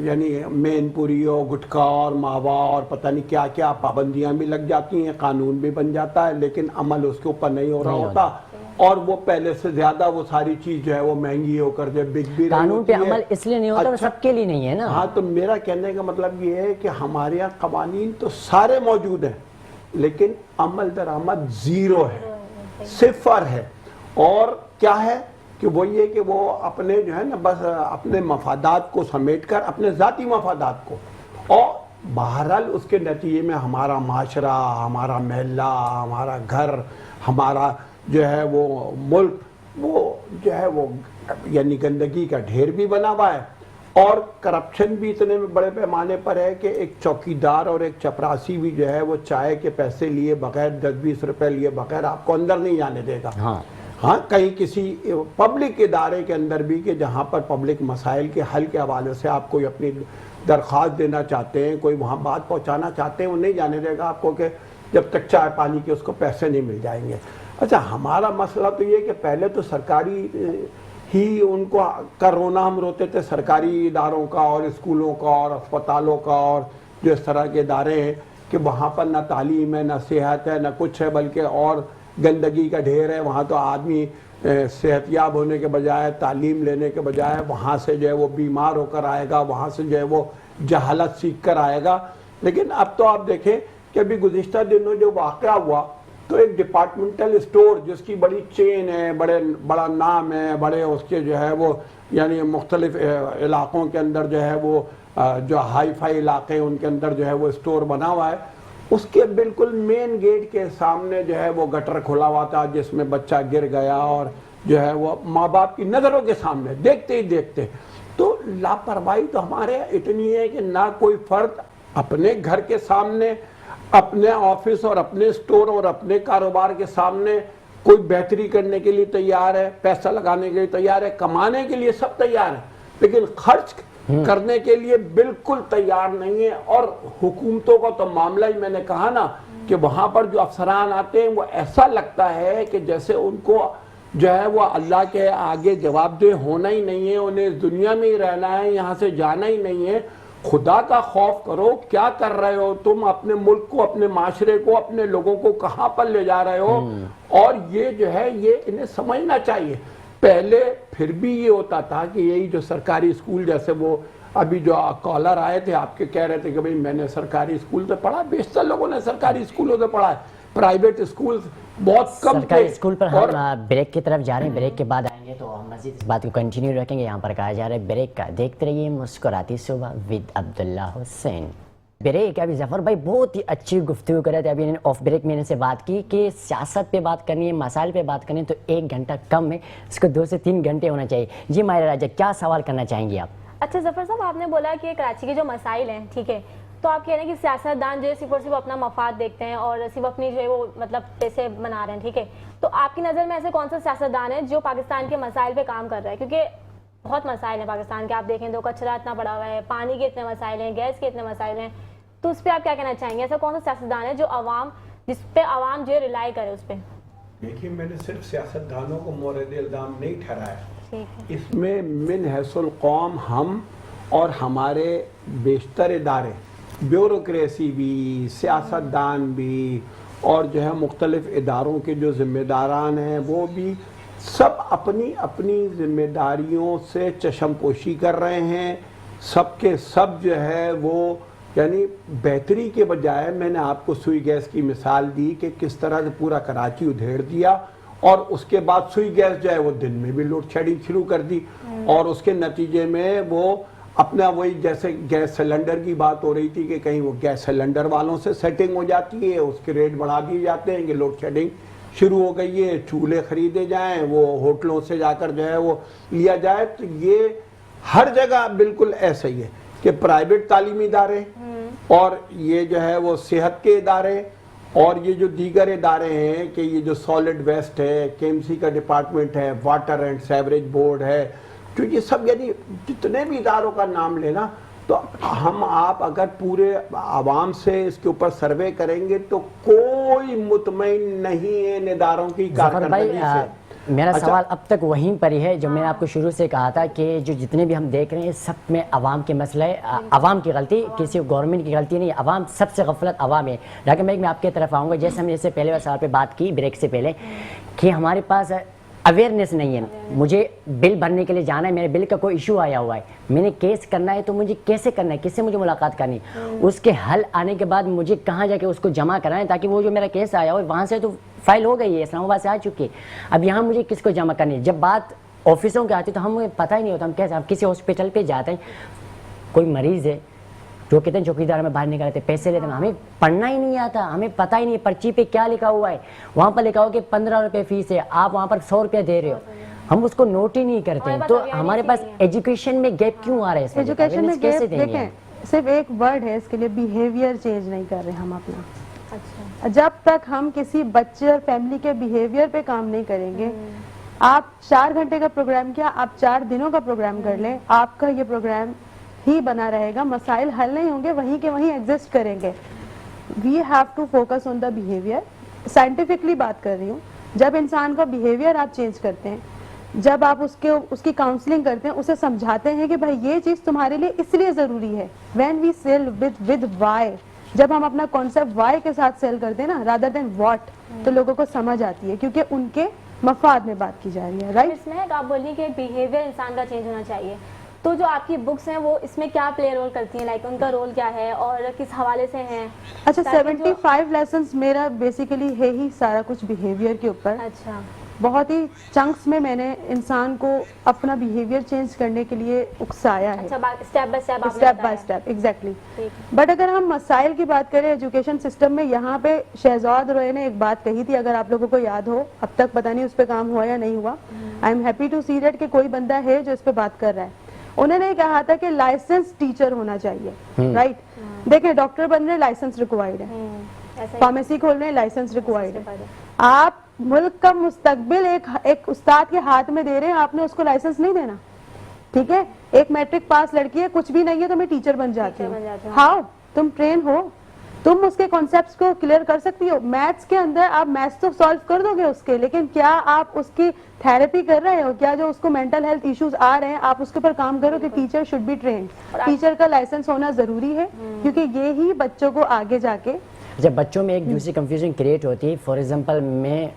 یعنی مین پوری اور گٹکا اور ماوا اور پتہ نہیں کیا کیا پابندیاں بھی لگ جاتی ہیں, قانون بھی بن جاتا ہے, لیکن عمل اس کے اوپر نہیں ہو رہا ہوتا. اور وہ پہلے سے زیادہ وہ ساری چیز جو ہے وہ مہنگی ہو کر جو بک بھی رہی قانون ہوتی پہ ہے. عمل اس لیے نہیں ہوتا, وہ سب کے لیے نہیں ہے نا. ہاں, تو میرا کہنے کا مطلب یہ ہے کہ ہمارے یہاں قوانین تو سارے موجود ہیں, لیکن عمل درآمد زیرو ہے, صفر ہے. اور کیا ہے کہ وہ یہ کہ وہ اپنے جو ہے نا بس اپنے مفادات کو سمیٹ کر, اپنے ذاتی مفادات کو, اور بہرحال اس کے نتیجے میں ہمارا معاشرہ, ہمارا محلہ, ہمارا گھر, ہمارا جو ہے وہ ملک, وہ جو ہے وہ یعنی گندگی کا ڈھیر بھی بنا ہوا ہے. اور کرپشن بھی اتنے بڑے پیمانے پر ہے کہ ایک چوکیدار اور ایک چپراسی بھی جو ہے وہ چائے کے پیسے لیے بغیر 10-20 روپے لیے بغیر آپ کو اندر نہیں جانے دے گا. ہاں, کہیں کسی پبلک ادارے کے اندر بھی کہ جہاں پر پبلک مسائل کے حل کے حوالے سے آپ کوئی اپنی درخواست دینا چاہتے ہیں, کوئی وہاں بات پہنچانا چاہتے ہیں, وہ نہیں جانے دے گا آپ کو کہ جب تک چائے پانی کے اس کو پیسے نہیں مل جائیں گے. اچھا, ہمارا مسئلہ تو یہ کہ پہلے تو سرکاری ہی ان کو کا رونا ہم روتے تھے, سرکاری اداروں کا اور اسکولوں کا اور اسپتالوں کا اور جو اس طرح کے ادارے ہیں کہ وہاں پر نہ تعلیم ہے, نہ صحت ہے, نہ کچھ ہے, بلکہ اور گندگی کا ڈھیر ہے. وہاں تو آدمی صحت یاب ہونے کے بجائے, تعلیم لینے کے بجائے وہاں سے جو ہے وہ بیمار ہو کر آئے گا, وہاں سے جو ہے وہ جہالت سیکھ کر آئے گا. لیکن اب تو آپ دیکھیں کہ ابھی گزشتہ دنوں جو واقعہ ہوا تو ایک ڈپارٹمنٹل اسٹور جس کی بڑی چین ہے, بڑا نام ہے, بڑے اس کے جو ہے وہ یعنی مختلف علاقوں کے اندر جو ہے وہ جو ہائی فائی علاقے ان کے اندر جو ہے وہ اسٹور بنا ہوا ہے, اس کے بالکل مین گیٹ کے سامنے جو ہے وہ گٹر کھلا ہوا تھا جس میں بچہ گر گیا, اور جو ہے وہ ماں باپ کی نظروں کے سامنے دیکھتے ہی دیکھتے. تو لاپرواہی تو ہمارے اتنی ہے کہ نہ کوئی فرد اپنے گھر کے سامنے, اپنے آفس اور اپنے اسٹور اور اپنے کاروبار کے سامنے کوئی بہتری کرنے کے لیے تیار ہے, پیسہ لگانے کے لیے تیار ہے, کمانے کے لیے سب تیار ہے, لیکن خرچ کرنے کے لیے بالکل تیار نہیں ہے. اور حکومتوں کا تو معاملہ ہی میں نے کہا نا کہ وہاں پر جو افسران آتے ہیں وہ ایسا لگتا ہے کہ جیسے ان کو جو ہے وہ اللہ کے آگے جواب دہ ہونا ہی نہیں ہے, انہیں اس دنیا میں ہی رہنا ہے, یہاں سے جانا ہی نہیں ہے. خدا کا خوف کرو, کیا کر رہے ہو تم, اپنے ملک کو, اپنے معاشرے کو, اپنے لوگوں کو کہاں پر لے جا رہے ہو. اور یہ جو ہے یہ انہیں سمجھنا چاہیے. پہلے پھر بھی یہ ہوتا تھا کہ یہی جو سرکاری اسکول, جیسے وہ ابھی جو کالر آئے تھے آپ کے کہہ رہے تھے کہ بھئی میں نے سرکاری اسکول سے پڑھا, بیشتر لوگوں نے سرکاری اسکولوں سے پڑھا ہے, پرائیویٹ اسکول بہت کم تھے. سرکاری اسکول پر ہم بریک کی طرف جا رہے ہیں, بریک کے بعد آئیں گے. یہ تو ہم مزید اس بات کو کنٹینیو رکھیں گے. یہاں پر کہا جا رہا ہے بریک کا. دیکھتے رہیے مسکراتی صبح ود عبداللہ حسین. بریک. ابھی ظفر بھائی بہت ہی اچھی گفتگو کر رہے تھے. ابھی آف بریک میں نے سے بات کی کہ سیاست پہ بات کرنی ہے, مسائل پہ بات کرنی ہے تو 1 گھنٹہ کم ہے, اس کو 2 سے 3 گھنٹے ہونا چاہیے. جی ماہرہ راجہ, کیا سوال کرنا چاہیں گے آپ؟ اچھا ظفر صاحب, آپ نے بولا کہ کراچی کے جو مسائل ہیں, ٹھیک ہے, تو آپ کہہ رہے ہیں کہ سیاست دان جو ہے صرف اور صرف اپنا مفاد دیکھتے ہیں اور صرف اپنی جو ہے وہ مطلب پیسے بنا رہے ہیں, ٹھیک ہے, تو آپ کی نظر میں ایسے کون سا سیاست دان ہے جو پاکستان کے مسائل پہ کام کر رہا ہے؟ کیونکہ بہت مسائل ہیں پاکستان کے, آپ دیکھیں تو کچرا اتنا پڑا ہوا ہے, پانی کے اتنے مسائل ہیں, گیس کے اتنے مسائل ہیں, تو اس پہ آپ کیا کہنا چاہیں گے؟ ایسا کون سا سیاست دان ہے جو عوام, جس پہ عوام جو ہے ریلائی کرے اس پہ؟ دیکھیے, میں نے صرف سیاست دانوں کو مورد الزام نہیں ٹھہرایا, اس میں من حیث القوم ہم اور ہمارے بیشتر ادارے, بیوروکریسی بھی, سیاست دان بھی, اور جو ہے مختلف اداروں کے جو ذمہ داران ہیں وہ بھی, سب اپنی اپنی ذمہ داریوں سے چشم پوشی کر رہے ہیں. سب کے سب جو ہے وہ یعنی بہتری کے بجائے, میں نے آپ کو سوئی گیس کی مثال دی کہ کس طرح سے پورا کراچی ادھیڑ دیا, اور اس کے بعد سوئی گیس جو ہے وہ دن میں بھی لوڈ شیڈنگ شروع کر دی, اور اس کے نتیجے میں وہ اپنا وہی جیسے گیس سلنڈر کی بات ہو رہی تھی کہ کہیں وہ گیس سلنڈر والوں سے سیٹنگ ہو جاتی ہے, اس کے ریٹ بڑھا دیے جاتے ہیں کہ لوڈ شیڈنگ شروع ہو گئی ہے, چولہے خریدے جائیں, وہ ہوٹلوں سے جا کر جو ہے وہ لیا جائے. تو یہ ہر جگہ بالکل ایسا ہی ہے کہ پرائیویٹ تعلیمی ادارے اور یہ جو ہے وہ صحت کے ادارے اور یہ جو دیگر ادارے ہیں کہ یہ جو سالڈ ویسٹ ہے, KMC کا ڈپارٹمنٹ ہے, واٹر اینڈ سیوریج بورڈ ہے, جو یہ سب یعنی جتنے بھی اداروں کا نام لینا, تو ہم آپ اگر پورے عوام سے اس کے اوپر سروے کریں گے تو کوئی مطمئن نہیں ہے ان اداروں کی کارکردگی سے. میرا سوال اب تک وہیں پر ہی ہے جو میں نے آپ کو شروع سے کہا تھا کہ جو جتنے بھی ہم دیکھ رہے ہیں سب میں عوام کے مسئلہ ہے, عوام کی غلطی, کسی گورنمنٹ کی غلطی نہیں, عوام سب سے غفلت عوام ہے. ڈاکٹر ملک, میں آپ کی طرف آؤں گا. جیسے ہم نے اس سے پہلے سوال پہ بات کی بریک سے پہلے کہ ہمارے پاس اویئرنیس نہیں ہے. مجھے بل بھرنے کے لیے جانا ہے, میرے بل کا کوئی ایشو آیا ہوا ہے, میں نے کیس کرنا ہے, تو مجھے کیسے کرنا ہے, کس سے مجھے ملاقات کرنی, اس کے حل آنے کے بعد مجھے کہاں جا کے اس کو جمع کرانا ہے, تاکہ وہ جو میرا کیس آیا ہو وہاں سے تو فائل ہو گئی ہے, اسلام آباد سے آ چکی ہے, اب یہاں مجھے کس کو جمع کرنی ہے. جب بات آفسوں کے آتی تو ہمیں پتہ ہی نہیں ہوتا, ہم کیسے, ہم کسی ہاسپٹل پہ جاتے ہیں, کوئی مریض ہے جو کہتے ہیں چوکیدار میں باہر نکالتے پیسے لیتے ہیں, ہمیں پڑھنا ہی نہیں آتا, ہمیں پتہ ہی نہیں پرچی پہ کیا لکھا ہوا ہے. وہاں پر لکھا ہوا کہ 15 روپے فیس ہے, آپ وہاں پر 100 روپے دے رہے ہو, ہم اس کو نوٹ ہی نہیں کرتے. تو ہمارے پاس ایجوکیشن میں گیپ کیوں آ رہا ہے؟ ایجوکیشن میں گیپ دیکھیں, صرف ایک ورڈ ہے اس کے لیے, بیہیویئر چینج نہیں کر رہے ہم اپنا. جب تک ہم کسی بچے اور فیملی کے بیہیویئر پہ کام نہیں کریں گے, آپ 4 گھنٹے کا پروگرام کیا, آپ 4 دنوں کا پروگرام کر لیں, آپ کا یہ پروگرام ہی بنا رہے گا, مسائل حل نہیں ہوں گے, وہیں کے وہیں ایگزسٹ کریں گے. We have to focus on the behaviour. Scientifically بات کر رہی ہوں, جب انسان کا بیہیویئر آپ چینج کرتے ہیں, جب آپ اس کی کاؤنسلنگ کرتے ہیں, اسے سمجھاتے ہیں کہ بھائی یہ چیز تمہارے لیے اس لیے ضروری ہے. When we sell with why, جب ہم اپنا کانسیپٹ وائی کے ساتھ سیل کرتے ہیں نا, رادر دین واٹ, تو لوگوں کو سمجھ آتی ہے, کیونکہ ان کے مفاد میں بات کی جا رہی ہے. رائٹ, اس میں آپ بولیے کہ بیہیویئر انسان کا چینج ہونا چاہیے, تو جو آپ کی بکس ہیں وہ اس میں کیا پلے رول کرتی ہیں, لائک ان کا رول کیا ہے اور کس حوالے سے ہیں؟ اچھا, 75 لیسنز میرا بیسیکلی ہے ہی سارا کچھ بیہیویئر کے اوپر. اچھا, بہت ہی چنکس میں نے انسان کو اپنا بیہیویئر چینج کرنے کے لیے اکسایا ہے, step by step. Exactly. But اگر ہم مسائل کی بات کریں ایجوکیشن سسٹم میں, یہاں پہ شہزاد روئے نے ایک بات کہی تھی, اگر آپ لوگوں کو یاد ہو, اب تک پتہ نہیں اس پہ کام ہوا یا نہیں ہوا. I am happy to see that کہ کوئی بندہ ہے جو اس پہ بات کر رہا ہے. انہوں نے کہا تھا کہ لائسنس ٹیچر ہونا چاہیے. رائٹ, دیکھیں ڈاکٹر بن رہے لائسنس ریکوائرڈ ہے, فارمیسی کھول رہے لائسنس ریکوائرڈ ہے. آپ ملک کا مستقبل ایک استاد کے ہاتھ میں دے رہے ہیں, آپ نے اس کو لائسنس نہیں دینا. ٹھیک ہے, ایک میٹرک پاس لڑکی ہے, کچھ بھی نہیں ہے تو میں ٹیچر بن جاتی ہوں. ہاؤ, تم ٹرین ہو, تم اس کے کانسیپٹس کو کلیئر کر سکتی ہو. میتھس کے اندر آپ میتھس تو سالو کر دو گے اس کے, لیکن کیا آپ اس کی تھراپی کر رہے ہو؟ کیا جو اس کو مینٹل ہیلتھ ایشوز آ رہے ہیں آپ اس کے اوپر کام کرو کہ teacher should be trained. Teacher کا لائسنس ہونا ضروری ہے, کیونکہ یہی بچوں کو آگے جا کے, جب بچوں میں ایک دوسری کنفیوژن کریٹ ہوتی ہے, فار ایگزامپل میں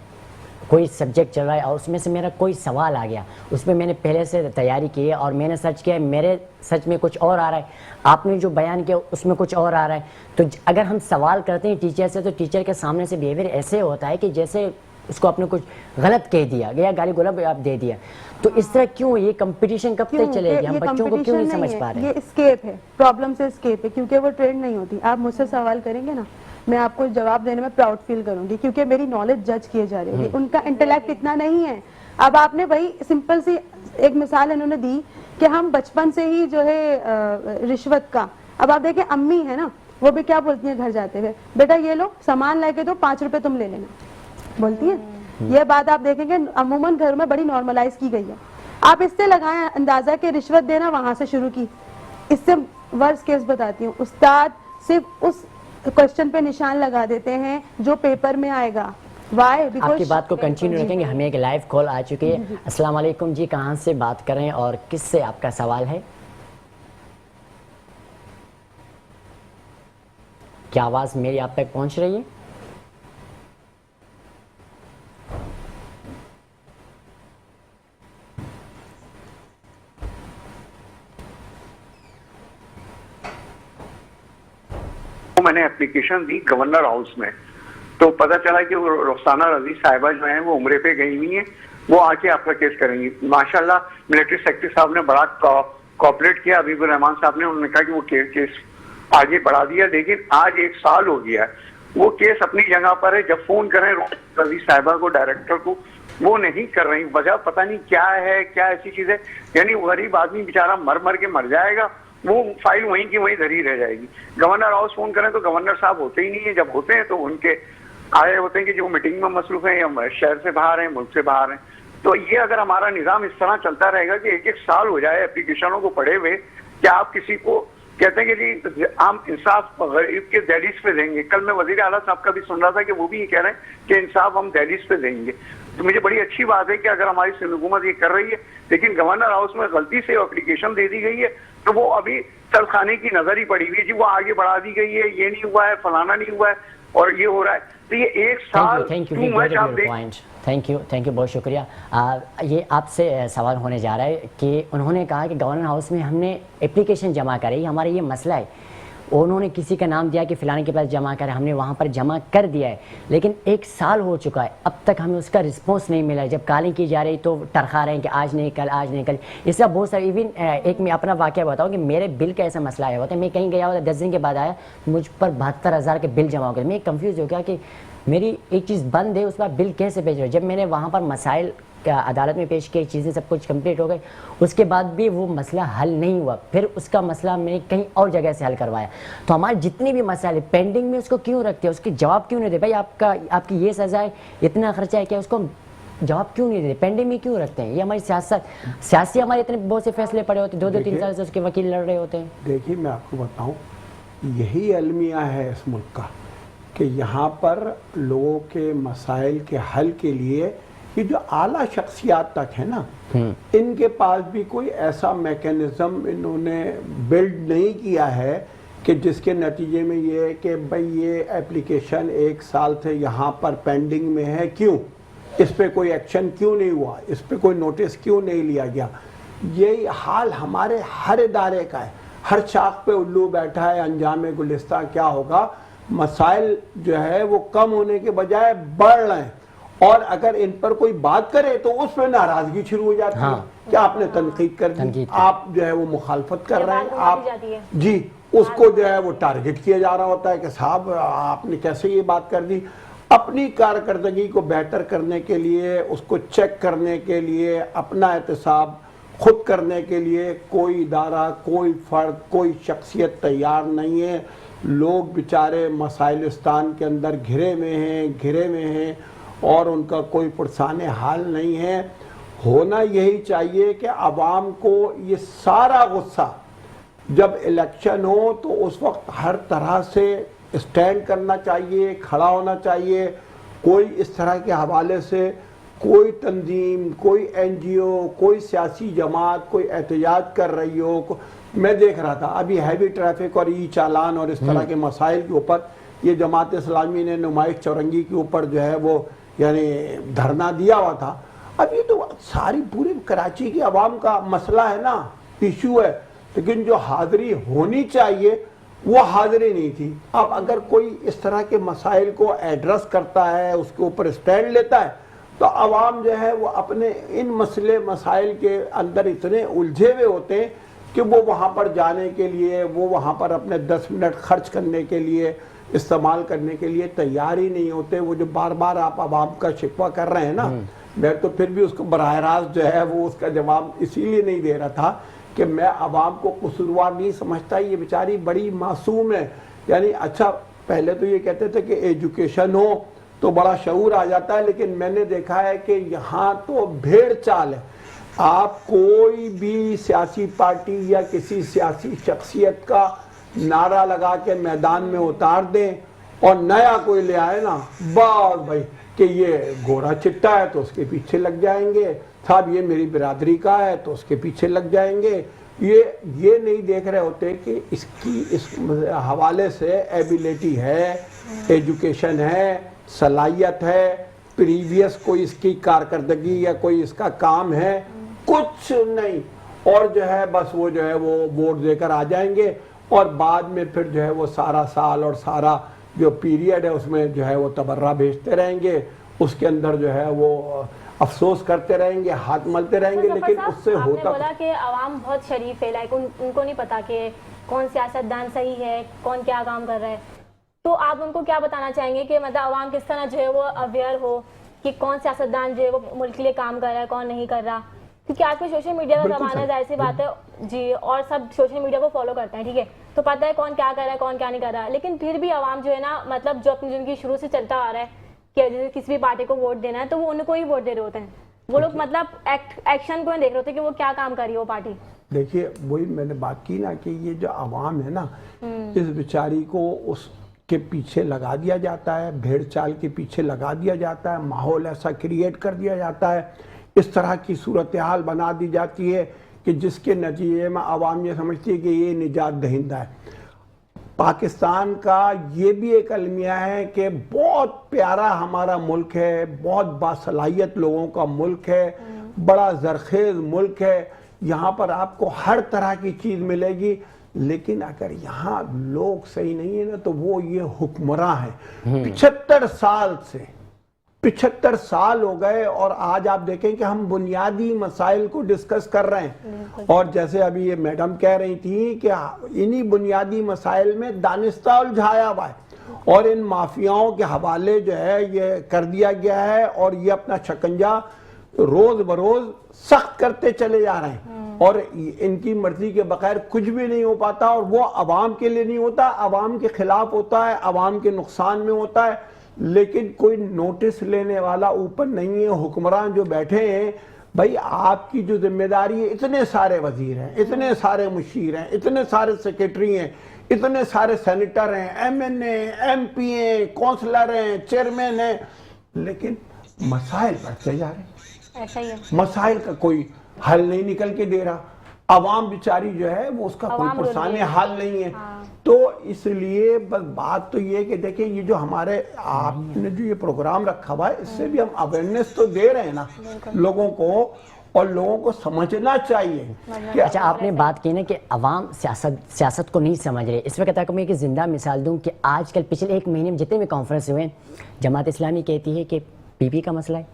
کوئی سبجیکٹ چل رہا ہے اور اس میں سے میرا کوئی سوال آ گیا, اس میں نے پہلے سے تیاری کی ہے اور میں نے سرچ کیا ہے, میرے سرچ میں کچھ اور آ رہا ہے, آپ نے جو بیان کیا اس میں کچھ اور آ رہا ہے, تو اگر ہم سوال کرتے ہیں ٹیچر سے تو ٹیچر کے سامنے سے بیہیویئر ایسے ہوتا ہے کہ جیسے اس کو آپ نے کچھ غلط کہہ دیا یا گالی گلاب آپ دے دیا. تو اس طرح کیوں یہ کمپٹیشن کب تک چلے گی؟ ہم بچوں کو کیوں نہیں سمجھ پا رہے ہیں؟ یہ اسکیپ ہے، پرابلم سے اسکیپ ہے، کیونکہ وہ ٹرینڈ نہیں ہوتی. آپ مجھ سے سوال کریں گے نا، میں آپ کو جواب دینے میں پراؤڈ فیل کروں گی، کیونکہ میری نالج جج کیے جا رہی ہے. ان کا انٹلیکٹ اتنا نہیں ہے. اب آپ نے وہی سمپل سی ایک مثال انہوں نے دی کہ ہم بچپن سے ہی جو ہے رشوت کا. اب آپ دیکھیں امی ہے نا، وہ بھی کیا بولتی ہیں گھر جاتے ہوئے، بیٹا یہ لو سامان لے کے دو، 5 روپے تم لے لینا، بولتی ہیں. یہ بات آپ دیکھیں گے عموماً گھر میں بڑی نارملائز کی گئی ہے. آپ اس سے لگائیں اندازہ کہ رشوت دینا وہاں سے شروع کی. اس سے ورس کیس بتاتی ہوں، استاد صرف اس کوشچن پہ نشان لگا دیتے ہیں جو پیپر میں آئے گا. آپ کی بات کو کنٹینیو رکھیں گے. ہمیں ایک لائیو کال آ چکی ہے. السلام علیکم جی، کہاں سے بات کر رہے ہیں اور کس سے آپ کا سوال ہے؟ کیا آواز میری آپ تک پہنچ رہی ہے؟ میں نے اپلیکیشن دی گورنر ہاؤس میں، تو پتہ چلا کہ وہ رخسانہ رضی صاحبہ جو ہیں وہ عمرے پہ گئی ہوئی ہیں، وہ آ کے آپ کا کیس کریں گی. ماشاءاللہ ملٹری سیکرٹری صاحب نے بڑا کوآپریٹ کیا، حبیب الرحمان صاحب نے. انہوں نے کہا کہ وہ کیس آگے بڑھا دیا. لیکن آج 1 سال ہو گیا ہے، وہ کیس اپنی جگہ پر ہے. جب فون کریں رضی صاحبہ کو، ڈائریکٹر کو، وہ نہیں کر رہی. وجہ پتہ نہیں کیا ہے، کیا ایسی چیز ہے. یعنی غریب آدمی بیچارہ مر کے مر جائے گا، وہ فائل وہیں کی وہیں دھری رہ جائے گی. گورنر ہاؤس فون کریں تو گورنر صاحب ہوتے ہی نہیں ہیں. جب ہوتے ہیں تو ان کے آئے ہوتے ہیں کہ جو میٹنگ میں مصروف ہیں یا شہر سے باہر ہیں، ملک سے باہر ہیں. تو یہ اگر ہمارا نظام اس طرح چلتا رہے گا کہ 1 سال ہو جائے اپلیکیشنوں کو پڑے ہوئے، کیا آپ کسی کو کہتے ہیں کہ جی ہم انصاف غریب کے دہلیز پہ دیں گے. کل میں وزیر اعلیٰ صاحب کا بھی سن رہا تھا کہ وہ بھی یہ کہہ رہے ہیں کہ انصاف ہم دہلیز پہ دیں گے. تو مجھے بڑی اچھی بات ہے کہ اگر ہماری سندھ حکومت یہ کر رہی ہے، لیکن گورنر ہاؤس میں غلطی سے اپلیکیشن دے دی گئی ہے تو وہ ابھی سرخانے کی نظر ہی پڑی ہوئی ہے. جی وہ آگے بڑھا دی گئی ہے، یہ نہیں ہوا ہے، فلانا نہیں ہوا ہے اور یہ ہو رہا ہے. تو یہ 1 سال تھینک یو بہت شکریہ. یہ آپ سے سوال ہونے جا رہا ہے کہ انہوں نے کہا کہ گورنر ہاؤس میں ہم نے اپلیکیشن جمع کرائی، ہمارا یہ مسئلہ ہے. انہوں نے کسی کا نام دیا کہ فلانے کے پاس جمع کرے، ہم نے وہاں پر جمع کر دیا ہے، لیکن 1 سال ہو چکا ہے، اب تک ہمیں اس کا رسپانس نہیں ملا ہے. جب کالنگ کی جا رہی تو ٹرخا رہے ہیں کہ آج نہیں کل، آج نہیں کل. اس کا بہت سارے ایون ایک میں اپنا واقعہ بتاؤں کہ میرے بل کا ایسا مسئلہ آیا ہوتا ہے. میں کہیں گیا ہوتا 10 دن کے بعد آیا، مجھ پر 72,000 کے بل جمع ہو گئے. میں کنفیوز ہو گیا کہ میری ایک چیز بند ہے، اس کا بل کیسے بھیج رہے ہو. جب میں نے وہاں پر مسائل عدالت میں پیش کیے، چیزیں سب کچھ کمپلیٹ ہو گئے، اس کے بعد بھی وہ مسئلہ حل نہیں ہوا. پھر اس کا مسئلہ میں نے کہیں اور جگہ سے حل کروایا. تو ہمارے جتنے بھی مسائل پینڈنگ میں، اس کو کیوں رکھتے ہیں؟ اس کے جواب کیوں نہیں دے؟ بھائی آپ کی یہ سزا ہے، اتنا خرچہ ہے، کیا اس کو جواب کیوں نہیں دیتے؟ پینڈنگ میں کیوں رکھتے ہیں؟ یہ ہماری سیاسی ہمارے اتنے بہت سے فیصلے پڑے ہوتے ہیں، 2-3 سال سے اس کے وکیل لڑ رہے ہوتے ہیں. دیکھیے میں آپ کو بتاؤں، یہی المیہ ہے اس ملک کا کہ یہاں پر لوگوں کے مسائل کے حل کے لیے یہ جو اعلیٰ شخصیات تک ہے نا، ان کے پاس بھی کوئی ایسا میکینزم انہوں نے بلڈ نہیں کیا ہے کہ جس کے نتیجے میں یہ ہے کہ بھئی یہ اپلیکیشن 1 سال سے یہاں پر پینڈنگ میں ہے، کیوں اس پہ کوئی ایکشن کیوں نہیں ہوا، اس پہ کوئی نوٹس کیوں نہیں لیا گیا. یہی حال ہمارے ہر ادارے کا ہے. ہر چاک پہ الو بیٹھا ہے. انجام گلستہ کیا ہوگا؟ مسائل جو ہے وہ کم ہونے کے بجائے بڑھ رہے ہیں، اور اگر ان پر کوئی بات کرے تو اس پہ ناراضگی شروع ہو جاتی ہے کہ آپ نے تنقید کر دی، آپ جو ہے وہ مخالفت کر رہے ہیں، آپ جی اس کو جو ہے وہ ٹارگٹ کیا جا رہا ہوتا ہے کہ صاحب آپ نے کیسے یہ بات کر دی. اپنی کارکردگی کو بہتر کرنے کے لیے، اس کو چیک کرنے کے لیے، اپنا احتساب خود کرنے کے لیے کوئی ادارہ، کوئی فرد، کوئی شخصیت تیار نہیں ہے. لوگ بیچارے مسائلستان کے اندر گھرے میں ہیں اور ان کا کوئی پرسان حال نہیں ہے. ہونا یہی چاہیے کہ عوام کو یہ سارا غصہ جب الیکشن ہو تو اس وقت ہر طرح سے اسٹینڈ کرنا چاہیے، کھڑا ہونا چاہیے. کوئی اس طرح کے حوالے سے کوئی تنظیم، کوئی NGO، کوئی سیاسی جماعت کوئی احتجاج کر رہی ہو. میں دیکھ رہا تھا ابھی ہیوی ٹریفک اور ای چالان اور اس طرح کے مسائل کے اوپر یہ جماعت اسلامی نے نمائش چورنگی کے اوپر جو ہے وہ یعنی دھرنا دیا ہوا تھا. اب یہ تو ساری پوری کراچی کی عوام کا مسئلہ ہے نا، ایشو ہے، لیکن جو حاضری ہونی چاہیے وہ حاضری نہیں تھی. اب اگر کوئی اس طرح کے مسائل کو ایڈریس کرتا ہے, اس کے اوپر اسٹینڈ لیتا ہے, تو عوام جو ہے وہ اپنے ان مسئلے مسائل کے اندر اتنے الجھے ہوئے ہوتے ہیں کہ وہ وہاں پر جانے کے لیے, وہ وہاں پر اپنے 10 منٹ خرچ کرنے کے لیے, استعمال کرنے کے لیے تیار ہی نہیں ہوتے. وہ جو بار بار آپ عوام کا شکوہ کر رہے ہیں نا, میں تو پھر بھی اس کو براہ راست جو ہے وہ اس کا جواب اسی لیے نہیں دے رہا تھا کہ میں عوام کو قصوروار نہیں سمجھتا, یہ بیچاری بڑی معصوم ہے. یعنی اچھا پہلے تو یہ کہتے تھے کہ ایجوکیشن ہو تو بڑا شعور آ جاتا ہے, لیکن میں نے دیکھا ہے کہ یہاں تو بھیڑ چال ہے. آپ کوئی بھی سیاسی پارٹی یا کسی سیاسی شخصیت کا نعرہ لگا کے میدان میں اتار دیں اور نیا کوئی لے آئے نا, بس بھائی کہ یہ گورا چٹا ہے تو اس کے پیچھے لگ جائیں گے, صاحب یہ میری برادری کا ہے تو اس کے پیچھے لگ جائیں گے. یہ نہیں دیکھ رہے ہوتے کہ اس کی اس حوالے سے ایبیلٹی ہے, ایجوکیشن ہے, صلاحیت ہے, پریویس کوئی اس کی کارکردگی یا کوئی اس کا کام ہے, کچھ نہیں. اور جو ہے بس وہ جو ہے وہ ووٹ دے کر آ جائیں گے اور بعد میں پھر جو ہے وہ سارا سال اور سارا جو پیریڈ ہے اس میں جو ہے وہ تبرہ بھیجتے رہیں گے, اس کے اندر جو ہے وہ افسوس کرتے رہیں گے, ہاتھ ملتے رہیں گے, لیکن اس سے ہوتا. آپ نے بولا کہ عوام بہت شریف ہے, لائک ان کو نہیں پتا کہ کون سیاستدان صحیح ہے, کون کیا کام کر رہا ہے, تو آپ ان کو کیا بتانا چاہیں گے کہ مطلب عوام کس طرح جو ہے وہ اویئر ہو کہ کون سیاستدان جو ہے وہ ملک کے لیے کام کر رہا ہے, کون نہیں کر رہا؟ کیونکہ آج کل سوشل میڈیا کا زمانہ ہے, ظاہر سی بات ہے جی, اور سب سوشل میڈیا کو فالو کرتے ہیں, ٹھیک ہے, تو پتہ ہے کون کیا کر رہا ہے کون کیا نہیں کر رہا ہے. لیکن پھر بھی عوام جو ہے نا, مطلب جو اپنی زندگی شروع سے چلتا آ رہا ہے کہ کسی بھی پارٹی کو ووٹ دینا ہے تو وہ ان کو ہی ووٹ دے رہے ہوتے ہیں. وہ لوگ مطلب ایکشن کو نہیں دیکھ رہے ہوتے کہ وہ کیا کام کر رہی ہے وہ پارٹی. دیکھیے وہی میں نے بات کی نا کہ یہ جو عوام ہے نا, اس بیچاری کو اس کے پیچھے لگا دیا جاتا ہے, بھیڑ چال کے پیچھے لگا دیا جاتا ہے, ماحول ایسا کریٹ کر دیا جاتا ہے, اس طرح کی صورتحال بنا دی جاتی ہے کہ جس کے نتیجے میں عوام یہ سمجھتی ہے کہ یہ نجات دہندہ ہے. پاکستان کا یہ بھی ایک المیہ ہے کہ بہت پیارا ہمارا ملک ہے, بہت باصلاحیت لوگوں کا ملک ہے, بڑا زرخیز ملک ہے, یہاں پر آپ کو ہر طرح کی چیز ملے گی, لیکن اگر یہاں لوگ صحیح نہیں ہے نا تو وہ یہ حکمراں ہیں. 75 سال ہو گئے اور آج آپ دیکھیں کہ ہم بنیادی مسائل کو ڈسکس کر رہے ہیں, اور جیسے ابھی یہ میڈم کہہ رہی تھی کہ انہی بنیادی مسائل میں دانستہ الجھایا ہوا ہے, اور ان مافیاؤں کے حوالے جو ہے یہ کر دیا گیا ہے, اور یہ اپنا شکنجہ روز بروز سخت کرتے چلے جا رہے ہیں, اور ان کی مرضی کے بغیر کچھ بھی نہیں ہو پاتا, اور وہ عوام کے لیے نہیں ہوتا, عوام کے خلاف ہوتا ہے, عوام کے نقصان میں ہوتا ہے, لیکن کوئی نوٹس لینے والا اوپر نہیں ہے. حکمران جو بیٹھے ہیں, بھائی آپ کی جو ذمہ داری ہے, اتنے سارے وزیر ہیں, اتنے سارے مشیر ہیں, اتنے سارے سیکریٹری ہیں, اتنے سارے سینیٹر ہیں, ایم این اے, ایم پی ہیں, کونسلر ہیں, چیئرمین ہیں, لیکن مسائل بڑھتے جا رہے ہیں. ایسا ہی ہے, مسائل کا کوئی حل نہیں نکل کے دے رہا, عوام بیچاری جو ہے وہ اس کا کوئی پرسان حل نہیں ہے. تو اس لیے بس بات تو یہ ہے کہ دیکھیں یہ جو ہمارے آپ نے جو یہ پروگرام رکھا ہوا ہے, اس سے بھی ہم اویئرنیس تو دے رہے ہیں نا لوگوں کو, اور لوگوں کو سمجھنا چاہیے. اچھا آپ نے بات کی نا کہ عوام سیاست کو نہیں سمجھ رہے, اس وقت میں ایک زندہ مثال دوں کہ آج کل پچھلے 1 مہینے میں جتنے بھی کانفرنس ہوئے, جماعت اسلامی کہتی ہے کہ پی پی کا مسئلہ ہے,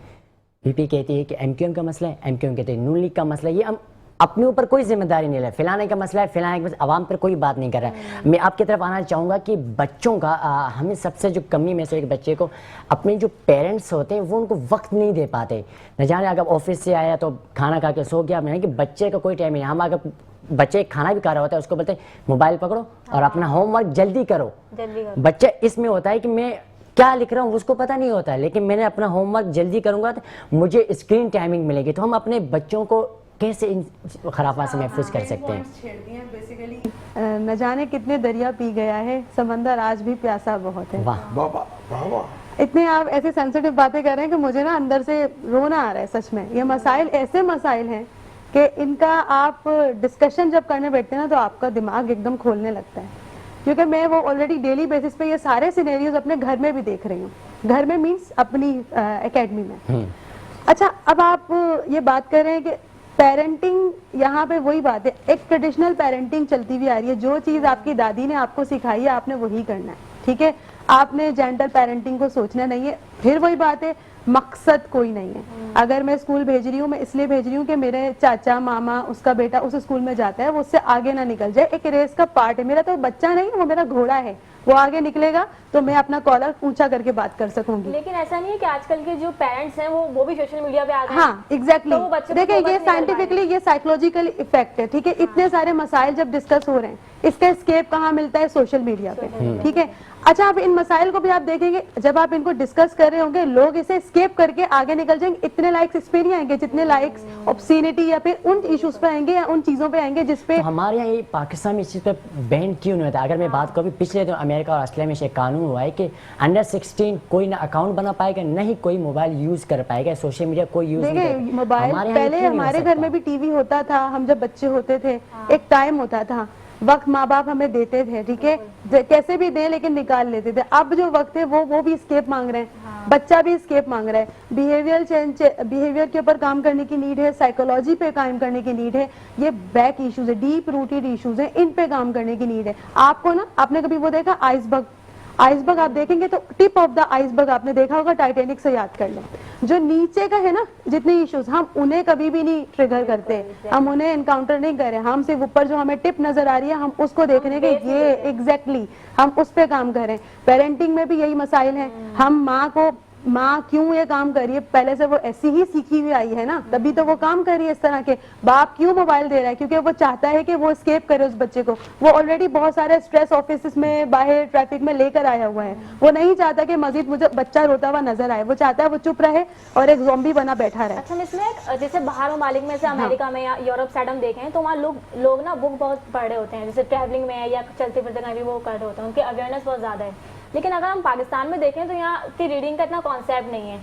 پی پی کہتی ہے کہ ایم کیو ایم کا مسئلہ ہے, ایم کیو ایم کہتے ہیں نون لیگ کا مسئلہ ہے, یہ ہم اپنے اوپر کوئی ذمہ داری نہیں لے, فلانے کا مسئلہ ہے, فلانے کا, عوام پر کوئی بات نہیں کر رہا ہے. میں آپ کی طرف آنا چاہوں گا کہ بچوں کا ہمیں سب سے جو کمی میں سے ایک بچے کو اپنے جو پیرنٹس ہوتے ہیں وہ ان کو وقت نہیں دے پاتے. نہ جانے اگر آفس سے آیا تو کھانا کھا کے سو گیا, نہیں کہ بچے کا کوئی ٹائم نہیں. ہم اگر بچے کھانا بھی کھا رہا ہوتا ہے اس کو بولتے ہیں موبائل پکڑو اور اپنا ہوم ورک جلدی کرو. بچہ اس میں ہوتا ہے کہ میں کیا لکھ رہا ہوں اس کو پتہ نہیں ہوتا ہے, لیکن میں نے اپنا ہوم ورک جلدی کروں گا تو مجھے اسکرین ٹائمنگ ملے گی. تو ہم اپنے بچوں کو کیسے ان خرافات سے محفوظ کر سکتے ہیں؟ نہ جانے کتنے دریا پی گیا ہے, سمندر آج بھی پیاسا بہت ہے. اتنے آپ ایسے سینسٹیو باتیں کر رہے ہیں کہ مجھے نا اندر سے رونا آ رہا ہے سچ میں. یہ مسائل ایسے مسائل ہیں کہ ان کا آپ ڈسکشن جب کرنے بیٹھتے ہیں نا تو آپ کا دماغ ایک دم کھولنے لگتا ہے, کیونکہ میں وہ آلریڈی ڈیلی بیسس پہ یہ سارے سینیریوز اپنے گھر میں بھی دیکھ رہی ہوں. گھر میں مینس اپنی اکیڈمی میں. اچھا اب آپ یہ بات کر رہے ہیں کہ پیرنٹنگ یہاں پہ وہی بات ہے, ایک ٹریڈیشنل پیرنٹنگ چلتی ہوئی آ رہی ہے, جو چیز آپ کی دادی نے آپ کو سکھائی ہے آپ نے وہی کرنا ہے, ٹھیک ہے, آپ نے جینڈر پیرنٹنگ کو سوچنا نہیں ہے. پھر وہی بات ہے, مقصد کوئی نہیں ہے. اگر میں اسکول بھیج رہی ہوں, میں اس لیے بھیج رہی ہوں کہ میرے چاچا ماما اس کا بیٹا اس اسکول میں جاتا ہے, وہ اس سے آگے نہ نکل جائے, ایک ریس کا پارٹ ہے. میرا تو بچہ نہیں, وہ میرا گھوڑا ہے, وہ آگے نکلے گا تو میں اپنا کالر اونچا کر کے بات کر سکوں گی. لیکن ایسا نہیں ہے کہ آج کل کے جو پیرنٹس ہیں وہ بھی سوشل میڈیا پہ آ گئے ہیں. ہاں ایگزیکٹلی, تو وہ بچوں کو دیکھیں focus یہ نہیں کر پا رہے سائنٹیفکلی یہ سائیکولوجیکل افیکٹ ہے, ٹھیک ہے. اتنے سارے مسائل جب ڈسکس ہو رہے ہیں, اس کا اسکیپ کہاں ملتا ہے؟ سوشل میڈیا پہ, ٹھیک ہے. اچھا, آپ ان مسائل کو بھی آپ دیکھیں گے, جب آپ ان کو ڈسکس کر رہے ہوں گے, لوگ اسے اسکیپ کر کے آگے نکل جائیں گے. اتنے لائکس اس پہ نہیں آئیں گے جتنے لائکس obscenity یا پھر ان ایشوز پہ آئیں گے, یا ان چیزوں پہ آئیں گے جس پہ. تو ہمارے یہاں یہ پاکستان میں اس چیز پہ بین کیوں نہیں ہوتا؟ اگر میں بات کروں, پچھلے دن امریکہ اور آسٹریلیا میں ایک قانون ہوا ہے کہ انڈر 16 کوئی نہ اکاؤنٹ بنا پائے گا, نہ ہی کوئی موبائل یوز کر پائے گا, سوشل میڈیا کوئی یوز نہیں کرے گا. دیکھیں موبائل پہلے ہمارے گھر میں بھی ٹی وی ہوتا تھا, ہم جب بچے ہوتے تھے ایک ٹائم ہوتا تھا, وقت ماں باپ ہمیں دیتے تھے, ٹھیک ہے, کیسے بھی دیں لیکن نکال لیتے تھے. اب جو وقت ہے وہ بھی اسکیپ مانگ رہے ہیں, بچہ بھی اسکیپ مانگ رہا ہے. بیہیویئر چینج, بیہیویئر کے اوپر کام کرنے کی نیڈ ہے, سائیکولوجی پہ کام کرنے کی نیڈ ہے. یہ بیک ایشوز ہے, ڈیپ روٹیڈ ایشوز ہیں, ان پہ کام کرنے کی نیڈ ہے. آپ کو نا, آپ نے کبھی وہ دیکھا آئس برگ آپ دیکھیں گے تو ٹپ آف دا آئس برگ آپ نے دیکھا ہوگا, ٹائٹینک سے یاد کر لیں. جو نیچے کا ہے نا جتنے ایشوز, ہم انہیں کبھی بھی نہیں ٹریگر کرتے, ہم انہیں انکاؤنٹر نہیں کریں. ہم صرف اوپر جو ہمیں ٹپ نظر آ رہی ہے, ہم اس کو دیکھنے کے, یہ ایگزیکٹلی ہم اس پہ کام کریں. پیرنٹنگ میں بھی یہی مسائل ہیں. ہم ماں کیوں یہ کام کر رہی ہے, پہلے سے وہ ایسی ہی سیکھی ہوئی آئی ہے نا, تبھی تو وہ کام کر رہی ہے اس طرح کے. باپ کیوں موبائل دے رہا ہے؟ کیونکہ وہ چاہتا ہے کہ وہ اسکیپ کرے اس بچے کو. وہ آلریڈی بہت سارے اسٹریس آفیسز میں, باہر ٹریفک میں لے کر آیا ہوا ہے. وہ نہیں چاہتا کہ مزید مجھے بچہ روتا ہوا نظر آئے, وہ چاہتا ہے وہ چپ رہے اور ایک زومبی بنا بیٹھا رہے. اچھا, اس میں جیسے باہر ممالک میں سے امریکہ میں یا یورپ سائڈ ہم دیکھیں تو وہاں لوگ نا بک بہت پڑھ رہے ہوتے ہیں, جیسے ٹریولنگ میں یا چلتے پھرتے کہیں بھی وہ کر رہے ہوتے ہیں, ان کی اویئرنیس بہت زیادہ ہے. لیکن اگر ہم پاکستان میں دیکھیں تو یہاں کی ریڈنگ کا اتنا کانسیپٹ نہیں ہے,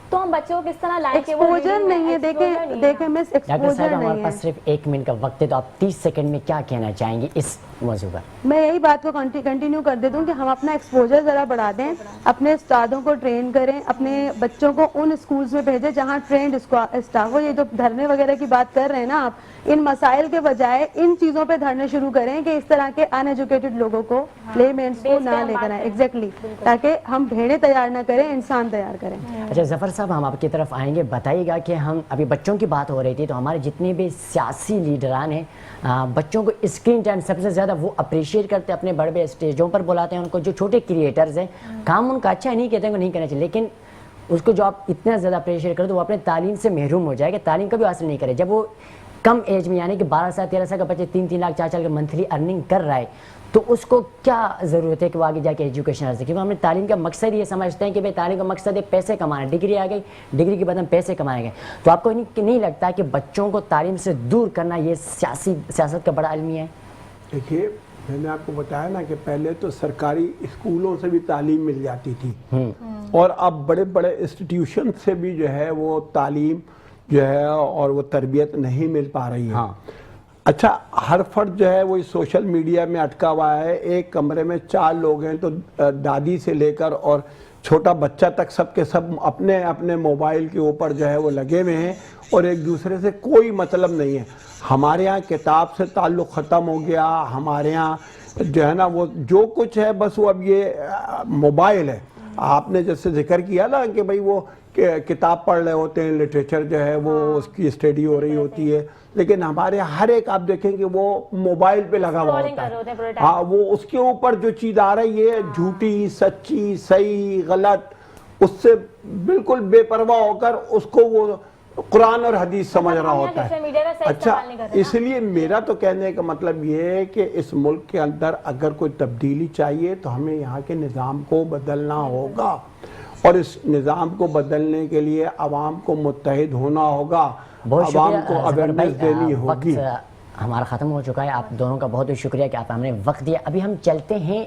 تو ہم بچوں کو کس طرح لائیں کہ وہ ایکسپوجر نہیں ہے. دیکھیں مس, ڈاکٹر ایکسپوجر صاحب ہمارے نہیں پاس ہے. صرف 1 منٹ کا وقت ہے, تو آپ 30 سیکنڈ میں کیا کہنا چاہیں گے اس موضوع پر؟ میں یہی بات کو کنٹینیو کر دیتا ہوں کہ ہم اپنا ایکسپوجر ذرا بڑھا دیں, اپنے استادوں کو ٹرین کریں, اپنے بچوں کو ان اسکولز میں بھیجیں جہاں ٹرینڈ اسٹاف ہو. یہ جو دھرنے وغیرہ کی بات کر رہے ہیں نا آپ, ان مسائل کے بجائے ان چیزوں پہ دھرنے شروع کریں کہ اس طرح کے ان ایجوکیٹڈ لوگوں کو, لے مینس کو نہ لے کر آئیں. ایگزیکٹلی, تاکہ ہم بھیڑیں تیار نہ کریں, انسان تیار کریں. اچھا ظفر صاحب, ہم آپ کی طرف آئیں گے. بتائیے گا کہ ہم ابھی بچوں کی بات ہو رہی تھی, تو ہمارے جتنے بھی سیاسی لیڈران ہیں, بچوں کو اسکرین ٹائم سب سے زیادہ وہ اپریشیٹ کرتے ہیں, اپنے بڑے بڑے اسٹیجوں پر بلاتے ہیں ان کو. جو چھوٹے کریٹرز ہیں, کام ان کا اچھا نہیں کہتے ہیں کہ نہیں کرنا چاہیے, لیکن اس کو جو آپ اتنا زیادہ اپریشیٹ کریں تو وہ اپنے تعلیم سے محروم ہو جائے گا, تعلیم کبھی حاصل نہیں کرے. جب وہ کم ایج میں, یعنی کہ 12 سال 13 سال کا بچے 3 لاکھ 4 لاکھ منتھلی ارننگ کر رہا ہے, تو اس کو کیا ضرورت ہے کہ وہ آگے جا کے ایجوکیشن حاصل کرے؟ کیونکہ ہم نے تعلیم کا مقصد یہ سمجھتے ہیں کہ بھائی تعلیم کا مقصد ہے پیسے کمانا, ڈگری آ گئی, ڈگری کے بعد ہم پیسے کمائیں گے. تو آپ کو نہیں لگتا کہ بچوں کو تعلیم سے دور کرنا یہ سیاست کا بڑا المیہ ہے؟ دیکھیے, میں نے آپ کو بتایا نا کہ پہلے تو سرکاری اسکولوں سے بھی تعلیم مل جاتی تھی, اور اب بڑے بڑے انسٹیٹیوشن سے بھی جو ہے وہ تعلیم جو ہے اور وہ تربیت نہیں مل پا رہی ہے. اچھا, ہر فرد جو ہے وہ سوشل میڈیا میں اٹکا ہوا ہے. ایک کمرے میں 4 لوگ ہیں تو دادی سے لے کر اور چھوٹا بچہ تک سب کے سب اپنے اپنے موبائل کے اوپر جو ہے وہ لگے ہوئے ہیں, اور ایک دوسرے سے کوئی مطلب نہیں ہے. ہمارے ہاں کتاب سے تعلق ختم ہو گیا, ہمارے ہاں جو ہے نا وہ جو کچھ ہے بس وہ اب یہ موبائل ہے. آپ نے جیسے ذکر کیا نا کہ بھئی وہ کتاب پڑھ رہے ہوتے ہیں, لٹریچر جو ہے وہ اس کی اسٹڈی ہو رہی ہوتی ہے, لیکن ہمارے ہر ایک آپ دیکھیں کہ وہ موبائل پہ لگا ہوا ہوتا ہے. ہاں, وہ اس کے اوپر جو چیز آ رہی ہے جھوٹی سچی صحیح غلط, اس سے بالکل بے پرواہ ہو کر اس کو وہ قرآن اور حدیث سمجھ رہا ہوتا ہے. اچھا, اس لیے میرا تو کہنے کا مطلب یہ ہے کہ اس ملک کے اندر اگر کوئی تبدیلی چاہیے تو ہمیں یہاں کے نظام کو بدلنا ہوگا, اور اس نظام کو بدلنے کے لیے عوام کو متحد ہونا ہوگا, عوام کو اویئرنیس دینی ہوگی. ہمارا ختم ہو چکا ہے. آپ دونوں کا بہت بہت شکریہ کہ آپ ہمیں وقت دیا. ابھی ہم چلتے ہیں